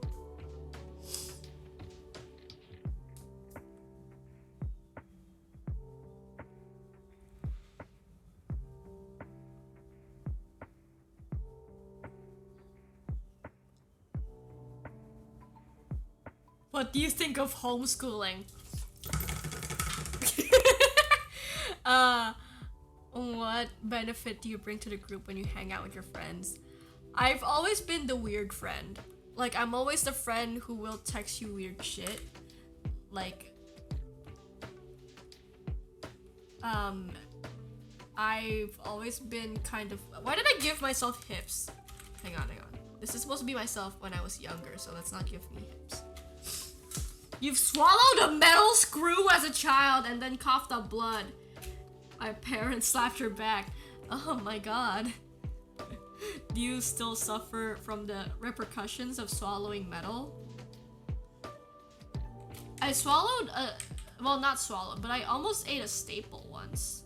What do you think of homeschooling? What benefit do you bring to the group when you hang out with your friends? I've always been the weird friend. Like, I'm always the friend who will text you weird shit. Like, I've always been kind of... Why did I give myself hips? Hang on. This is supposed to be myself when I was younger, so let's not give me hips. You've swallowed a metal screw as a child and then coughed up blood. My parents slapped your back. Oh my god. Do you still suffer from the repercussions of swallowing metal? I swallowed well, not swallowed, but I almost ate a staple once.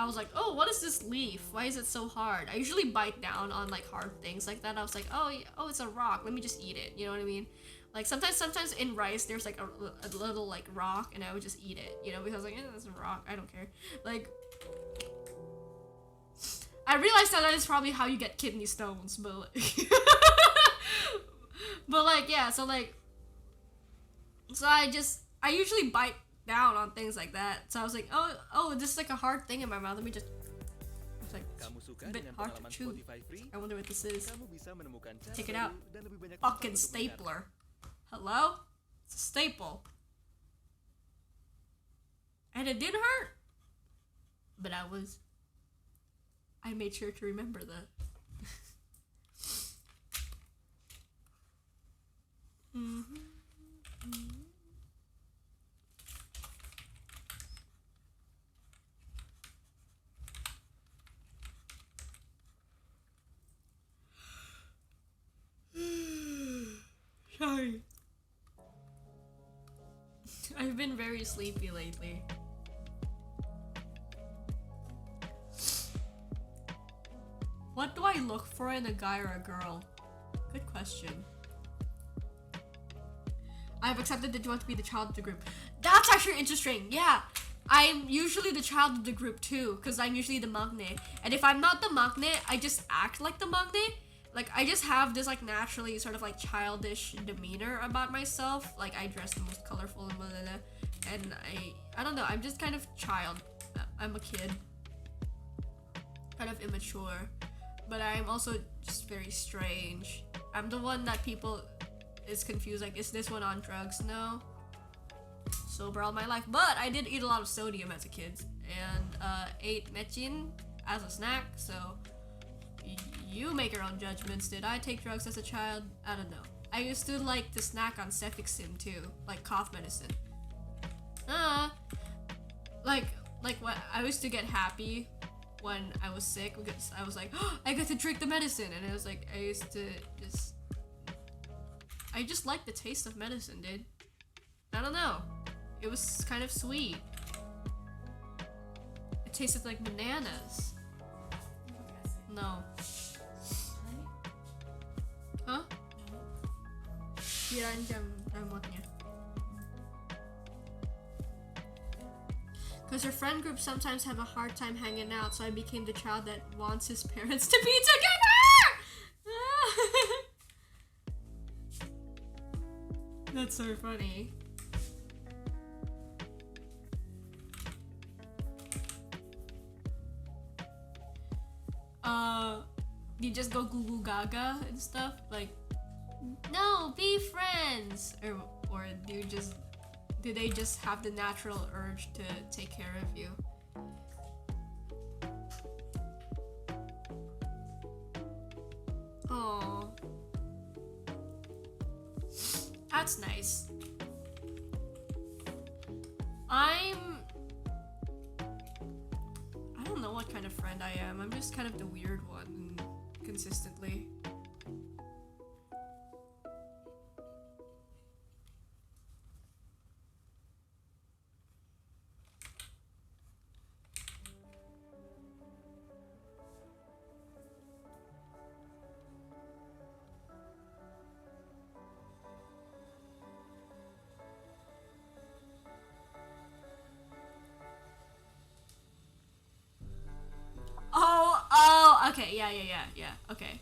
I was like, oh, what is this leaf? Why is it so hard? I usually bite down on like hard things like that. I was like, oh, it's a rock. Let me just eat it. You know what I mean? Like sometimes in rice there's like a little like rock, and I would just eat it. You know, because like it's a rock. I don't care. Like I realized that is probably how you get kidney stones, but like, but like yeah. So I usually bite down on things like that. So I was like, oh, this is like a hard thing in my mouth. Let me just. It's like a bit hard to chew. I wonder what this is. Take it out. Fucking stapler. Hello? It's a staple. And it didn't hurt. But I made sure to remember that. Sorry. I've been very sleepy lately. What do I look for in a guy or a girl? Good question. I've accepted that you want to be the child of the group. That's actually interesting. Yeah. I'm usually the child of the group too, because I'm usually the maknae. And if I'm not the maknae, I just act like the maknae. Like, I just have this, like, naturally sort of, like, childish demeanor about myself. Like, I dress the most colorful and blah, blah, blah. And I don't know, I'm just kind of child. I'm a kid. Kind of immature. But I'm also just very strange. I'm the one that people is confused, like, is this one on drugs? No. Sober all my life. But I did eat a lot of sodium as a kid. And, ate mechin as a snack, so... You make your own judgments. Did I take drugs as a child? I don't know. I used to like to snack on Cefixim too, like cough medicine. Like what I used to get happy when I was sick because I was like, oh, I get to drink the medicine, and it was like I just liked the taste of medicine, dude. I don't know. It was kind of sweet. It tasted like bananas. No. Huh? Kirain jam remote-nya. Because her friend group sometimes have a hard time hanging out, so I became the child that wants his parents to be together! That's so funny. You just go goo goo gaga and stuff? Like, no, be friends! Or do they just have the natural urge to take care of you? Oh, that's nice. I don't know what kind of friend I am. I'm just kind of the weird one, consistently. Okay, yeah, okay.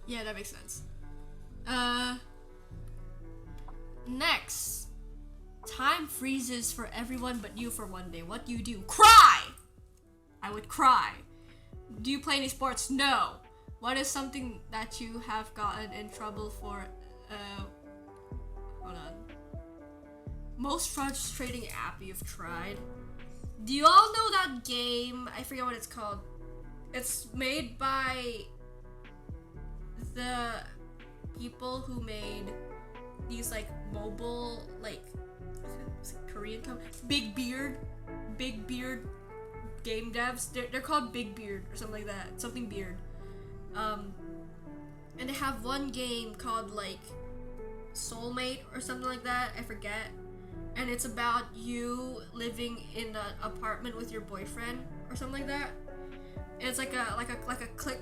Yeah, that makes sense. Next. Time freezes for everyone but you for one day. What do you do? Cry! I would cry. Do you play any sports? No. What is something that you have gotten in trouble for? Hold on. Most frustrating app you've tried? Do you all know that game? I forget what it's called. It's made by the people who made these like mobile, like, is it Korean company? Big Beard game devs. They're called Big Beard or something like that. Something Beard. And they have one game called like Soulmate or something like that. I forget. and it's about you living in an apartment with your boyfriend or something like that. And it's like a click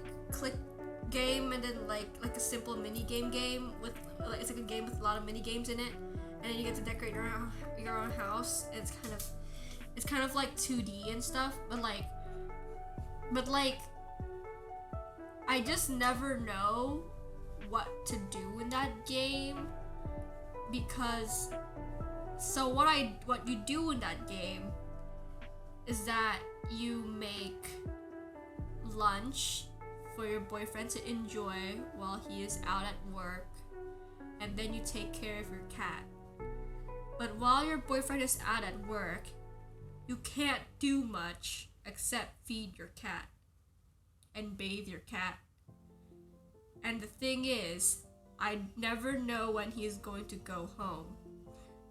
game, and then like a simple mini game with it's like a game with a lot of mini games in it, and then you get to decorate your own house. It's kind of like 2D and stuff, but like I just never know what to do in that game, because so what you do in that game is that you make lunch for your boyfriend to enjoy while he is out at work, and then you take care of your cat. But while your boyfriend is out at work, you can't do much except feed your cat and bathe your cat. And the thing is, I never know when he is going to go home.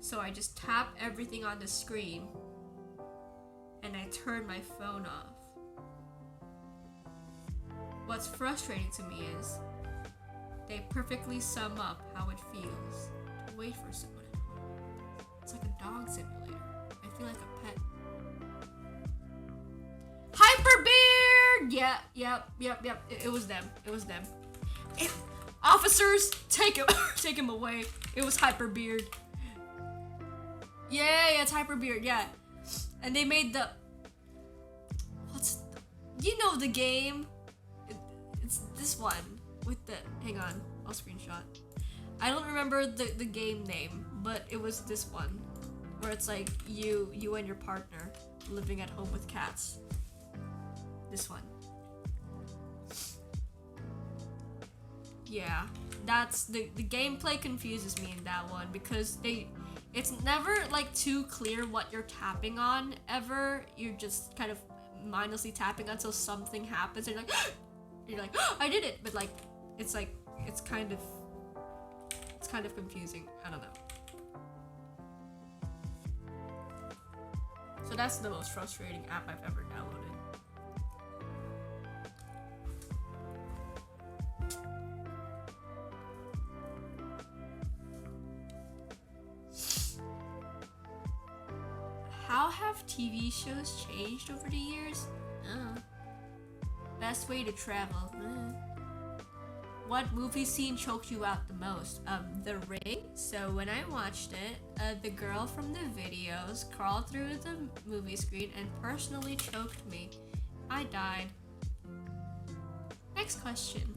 So I just tap everything on the screen and I turn my phone off. What's frustrating to me is they perfectly sum up how it feels to wait for someone at home. It's like a dog simulator. I feel like a pet. Hyperbeard! Yeah, yep. It was them. Officers, take him away. It was Hyperbeard. Yeah, it's Hyperbeard, yeah. And they made the... You know the game? It's this one with the... Hang on, I'll screenshot. I don't remember the game name, but it was this one. Where it's like you and your partner living at home with cats. This one. Yeah, that's the gameplay confuses me in that one, because it's never like too clear what you're tapping on ever. You're just kind of mindlessly tapping until something happens and you're like oh, I did it, but like it's kind of confusing. I don't know. So that's the most frustrating app I've ever downloaded. How have TV shows changed over the years? Best way to travel. What movie scene choked you out the most? The Ring. So when I watched it, the girl from the videos crawled through the movie screen and personally choked me. I died. Next question.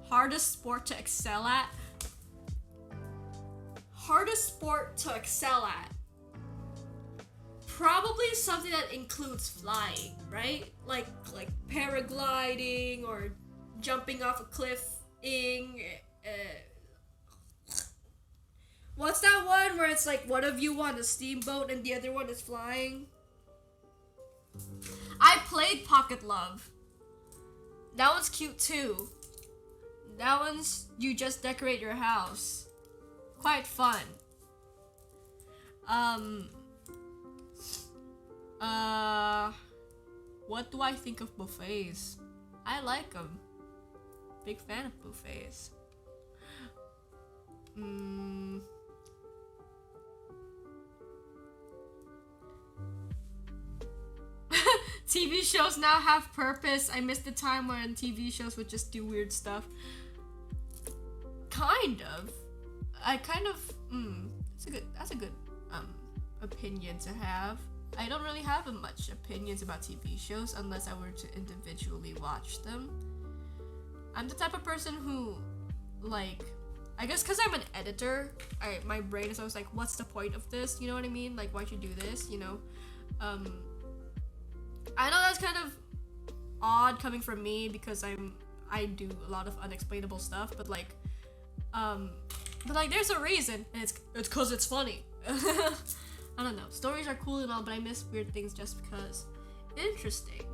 Hardest sport to excel at? Hardest sport to excel at? Probably something that includes flying, right? Like paragliding or jumping off a cliff-ing. What's that one where it's like one of you on a steamboat and the other one is flying? I played Pocket Love. That one's cute too. That one's you just decorate your house. Quite fun. What do I think of buffets? I like them. Big fan of buffets. TV shows now have purpose. I miss the time when TV shows would just do weird stuff. Kind of. That's a good opinion to have. I don't really have much opinions about TV shows unless I were to individually watch them. I'm the type of person who, like, I guess because I'm an editor, my brain is always like, what's the point of this? You know what I mean? Like, why'd you do this? You know? I know that's kind of odd coming from me because I do a lot of unexplainable stuff, but like there's a reason, and it's because it's funny. I don't know. Stories are cool and all, but I miss weird things just because. Interesting.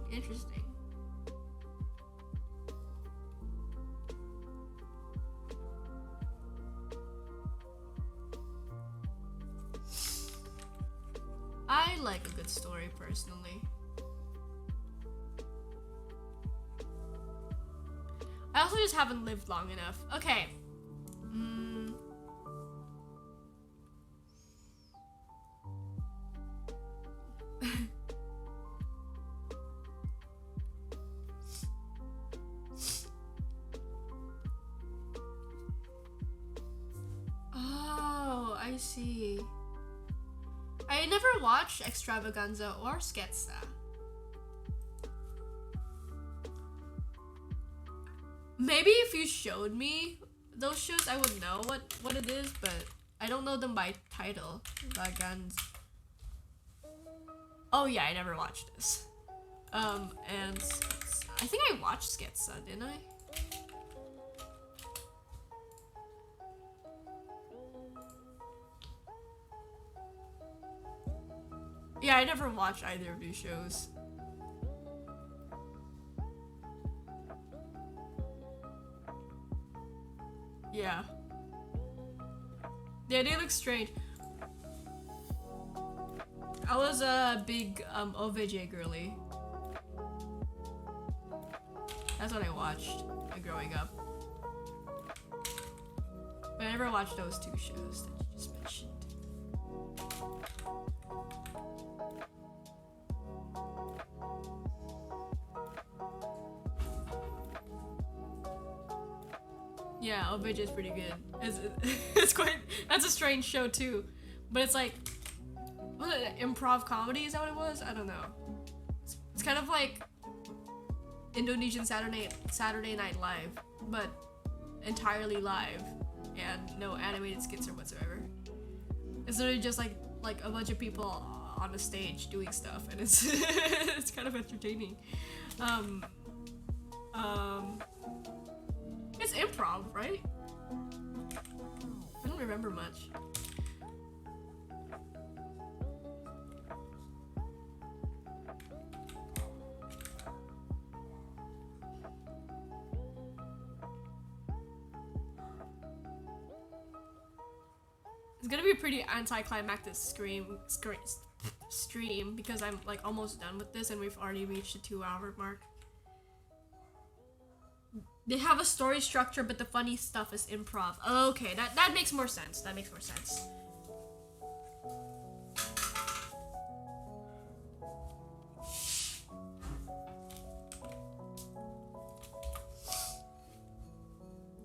I like a good story personally. I also just haven't lived long enough. Okay. Oh, I see. I never watched Extravaganza or Scherza. Maybe if you showed me those shows, I would know what it is, but I don't know them by title. Vaganz. Oh yeah, I never watched this. And I think I watched Scherza, didn't I? Yeah, I never watched either of these shows. Yeah. Yeah, they look strange. I was a big OVJ girly. That's what I watched growing up. But I never watched those two shows that you just mentioned. Yeah, OVJ is pretty good. It's quite. That's a strange show too, but it's like, was it improv comedy? Is that what it was? I don't know. It's kind of like Indonesian Saturday Night Live, but entirely live and no animated skits or whatsoever. It's literally just like a bunch of people on a stage doing stuff, and it's it's kind of entertaining. It's improv, right? I don't remember much. It's gonna be a pretty anticlimactic stream because I'm like almost done with this and we've already reached the 2-hour mark. They have a story structure, but the funny stuff is improv. Okay, that makes more sense. That makes more sense.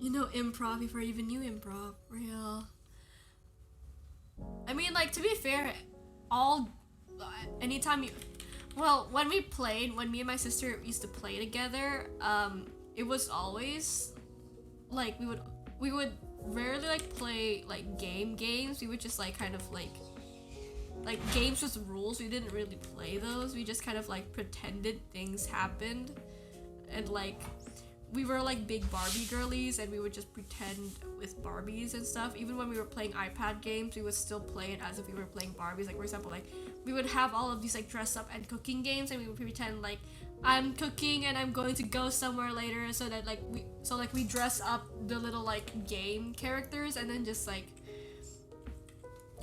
You know improv before I even knew improv. Real. I mean, like, to be fair, anytime when me and my sister used to play together, it was always like we would rarely like play like games. We would just like kind of like games with rules. We didn't really play those. We just kind of like pretended things happened, and like we were like big Barbie girlies, and we would just pretend with Barbies and stuff. Even when we were playing iPad games, we would still play it as if we were playing Barbies. Like, for example, like we would have all of these like dress up and cooking games, and we would pretend like I'm cooking and I'm going to go somewhere later, so that we dress up the little like game characters, and then just like,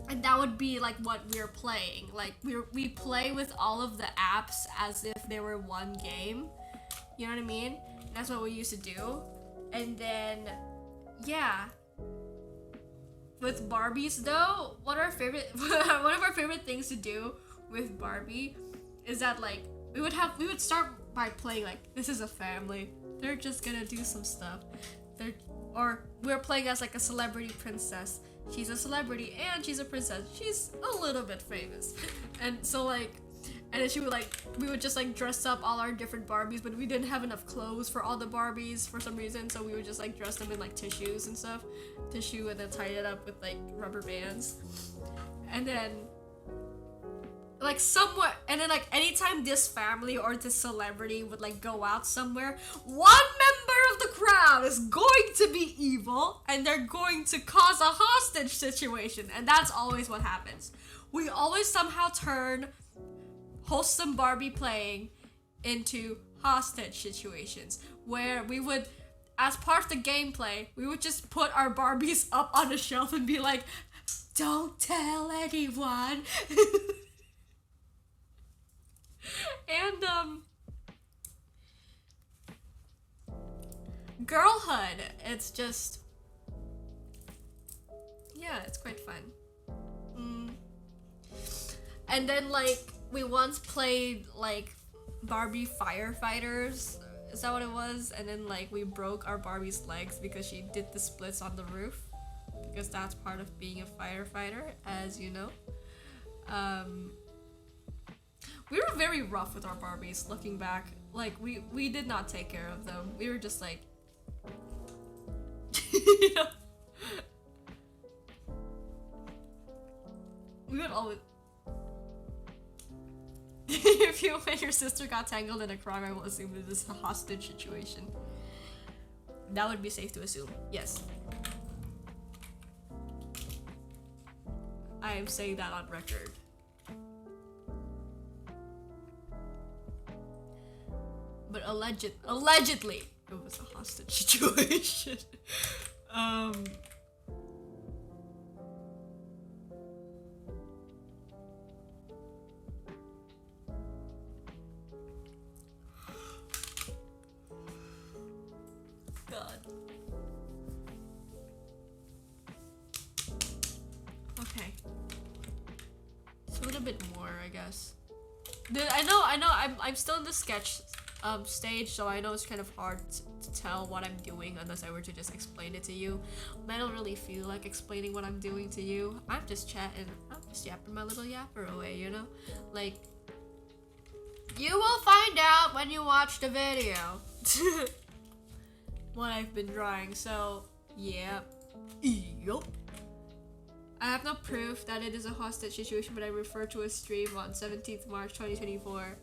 and that would be like what we're playing. Like we play with all of the apps as if they were one game. You know what I mean? That's what we used to do. And then, yeah. With Barbies though, one of our favorite things to do with Barbie is that like we would start by playing like, this is a family. They're just gonna do some stuff. Or we're playing as like a celebrity princess. She's a celebrity and she's a princess. She's a little bit famous. And so like, and then we would just like dress up all our different Barbies, but we didn't have enough clothes for all the Barbies for some reason, so we would just like dress them in like tissues and stuff. Tissue, and then tie it up with like rubber bands. And then like somewhat, and then like anytime this family or this celebrity would like go out somewhere, one member of the crowd is going to be evil and they're going to cause a hostage situation, and that's always what happens. We always somehow turn wholesome Barbie playing into hostage situations where we would, as part of the gameplay, we would just put our Barbies up on a shelf and be like, don't tell anyone. And girlhood, it's just, yeah, it's quite fun. And then like we once played like Barbie firefighters. Is that what it was? And then like we broke our Barbie's legs because she did the splits on the roof. Because that's part of being a firefighter, as you know. We were very rough with our Barbies looking back. Like we did not take care of them. We were just like you know. We would always if you and your sister got tangled in a crime, I will assume that this is a hostage situation. That would be safe to assume. Yes. I am saying that on record. But allegedly, it was a hostage situation. God. Okay. So a little bit more, I guess. I know. I'm still in the sketch stage, so I know it's kind of hard to tell what I'm doing unless I were to just explain it to you. I don't really feel like explaining what I'm doing to you. I'm just chatting. I'm just yapping my little yapper away, you know? Like, you will find out when you watch the video what I've been drawing. So, yeah. Yup. I have no proof that it is a hostage situation, but I refer to a stream on 17th March 2024.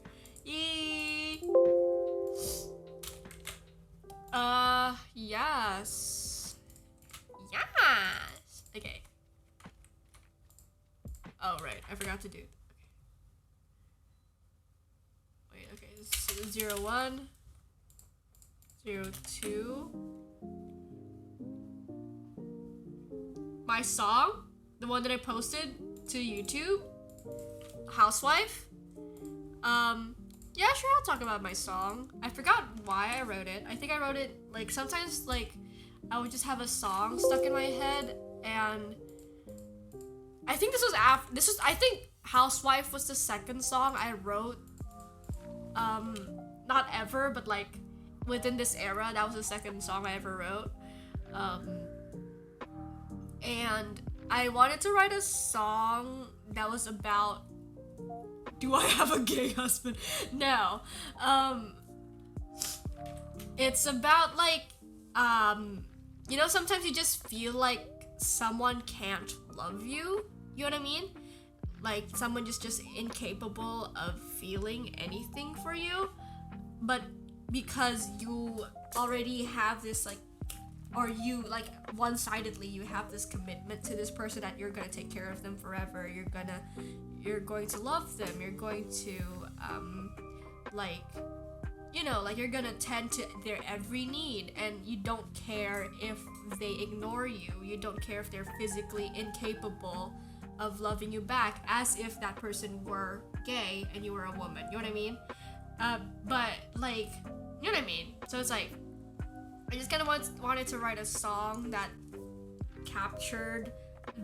Yee! Yes. Yes! Okay. Oh, right. I forgot to do. Wait, okay. This is 01. 02. My song? The one that I posted to YouTube? Housewife? Yeah, sure, I'll talk about my song. I forgot why I wrote it. I think I wrote it, like, sometimes, like, I would just have a song stuck in my head, and I think I think Housewife was the second song I wrote, not ever, but, like, within this era, that was the second song I ever wrote, and I wanted to write a song that was about, do I have a gay husband? No. It's about, like, you know, sometimes you just feel like someone can't love you. You know what I mean? Like, someone just incapable of feeling anything for you. But because you already have this, like, or you, like, one-sidedly, you have this commitment to this person that you're gonna take care of them forever. You're going to love them. You're going to, like, you know, like, you're gonna tend to their every need, and you don't care if they ignore you. You don't care if they're physically incapable of loving you back, as if that person were gay and you were a woman. You know what I mean? But, like, you know what I mean? So it's like, I just kind of wanted to write a song that captured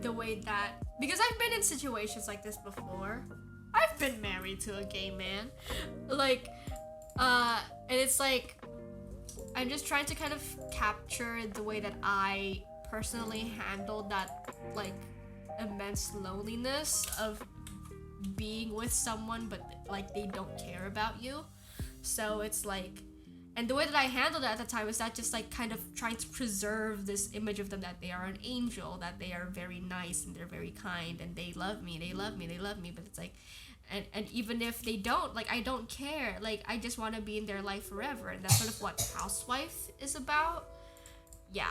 the way that, because I've been in situations like this before. I've been married to a gay man. Like, and it's like, I'm just trying to kind of capture the way that I personally handled that, like, immense loneliness of being with someone but, like, they don't care about you. So it's like, and the way that I handled it at the time is that just, like, kind of trying to preserve this image of them, that they are an angel, that they are very nice and they're very kind and they love me, but it's like, and even if they don't, like, I don't care. Like, I just want to be in their life forever, and that's sort of what Housewife is about. Yeah.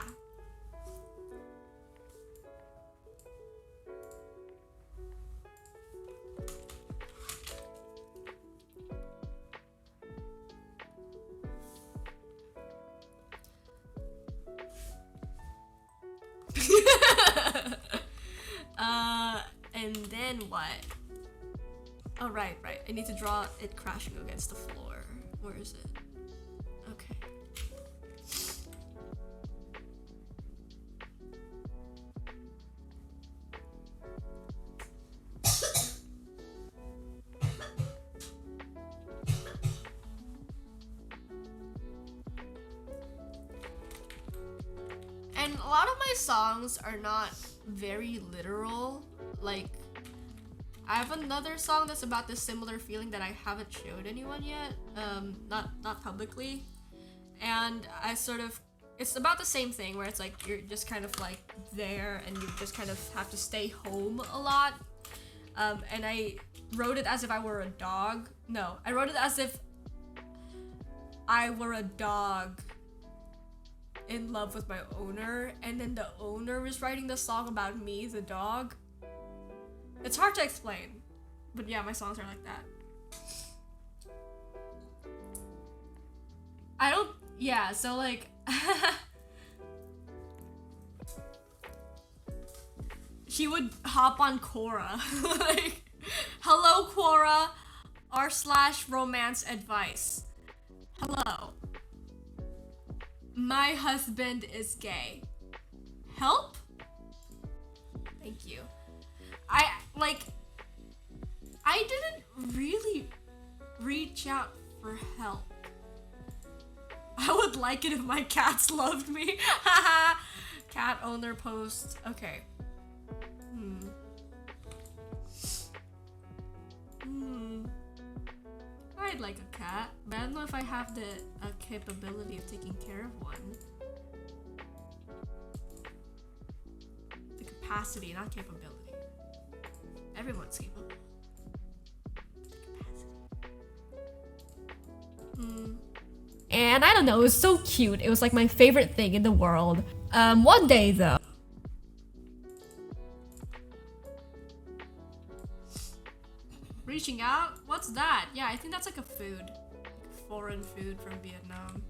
And then what? Oh, right. I need to draw it crashing against the floor. Where is it? Okay. And a lot of my songs are not very literal. Like, I have another song that's about this similar feeling that I haven't showed anyone yet, not publicly. And I sort of, it's about the same thing where it's like you're just kind of like there and you just kind of have to stay home a lot. And I wrote it as if I were a dog. No, I wrote it as if I were a dog in love with my owner, and then the owner was writing the song about me, the dog. It's hard to explain, but yeah, my songs are like that. I don't, yeah, so like, she would hop on Quora, like, hello Quora, r/romance advice. Hello. My husband is gay. Help? Thank you. I didn't really reach out for help. I would like it if my cats loved me. Haha. Cat owner post. Okay. I'd like a cat, but I don't know if I have the capability of taking care of one. The capacity, not capability. Everyone's capable. And I don't know, it was so cute. It was like my favorite thing in the world. One day though. Reaching out? What's that? Yeah, I think that's like a food. Like foreign food from Vietnam.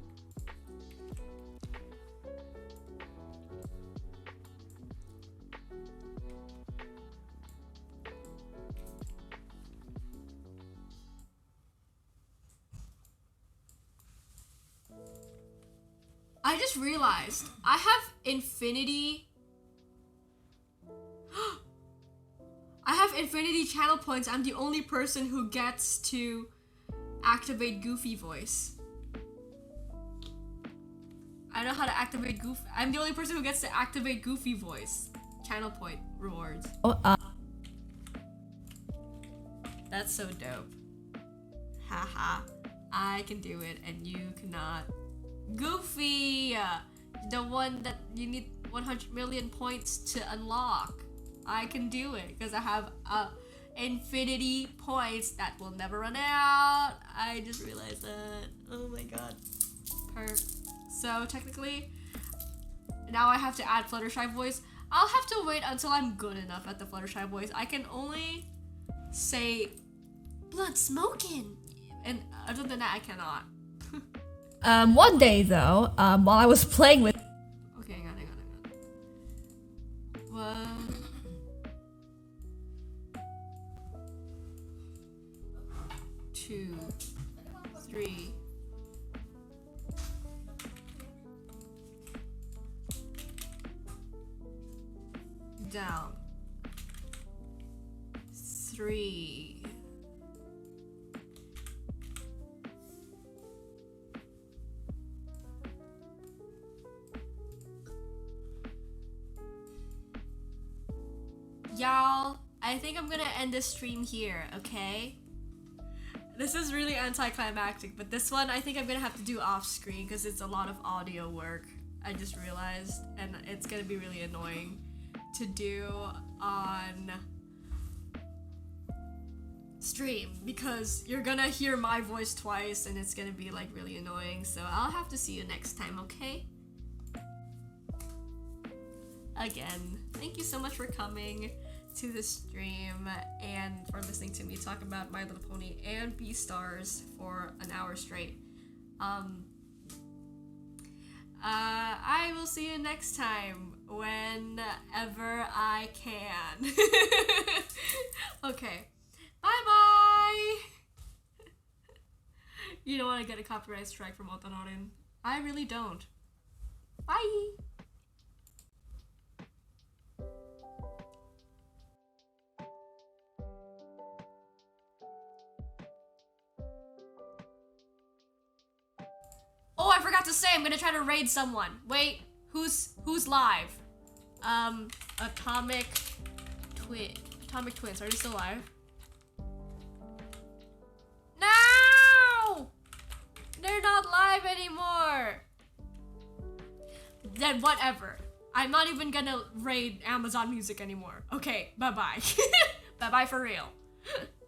I just realized I have infinity. I have infinity channel points. I'm the only person who gets to activate Goofy voice. I know how to activate Goofy. I'm the only person who gets to activate Goofy voice. Channel point rewards. That's so dope. Haha. I can do it and you cannot. Goofy! The one that you need 100 million points to unlock. I can do it because I have infinity points that will never run out. I just realized that. Oh my god. Perp. So technically, now I have to add Fluttershy voice. I'll have to wait until I'm good enough at the Fluttershy voice. I can only say blood smoking, and other than that, I cannot. One day though, while I was playing with. Okay, hang on. 1, 2, 3. Down. 3. Y'all, I think I'm gonna end this stream here, okay? This is really anticlimactic, but this one I think I'm gonna have to do off screen because it's a lot of audio work. I just realized, and it's gonna be really annoying to do on stream because you're gonna hear my voice twice and it's gonna be like really annoying. So I'll have to see you next time, okay? Again, thank you so much for coming to the stream and for listening to me talk about My Little Pony and Beastars for an hour straight. I will see you next time whenever I can. Okay, bye. You don't want to get a copyright strike from ottororin. I really don't. Bye. Oh, I forgot to say, I'm gonna try to raid someone. Wait, Who's live? Atomic Twins. Are they still live? No! They're not live anymore. Then whatever. I'm not even gonna raid Amazon Music anymore. Okay, bye-bye. Bye-bye for real.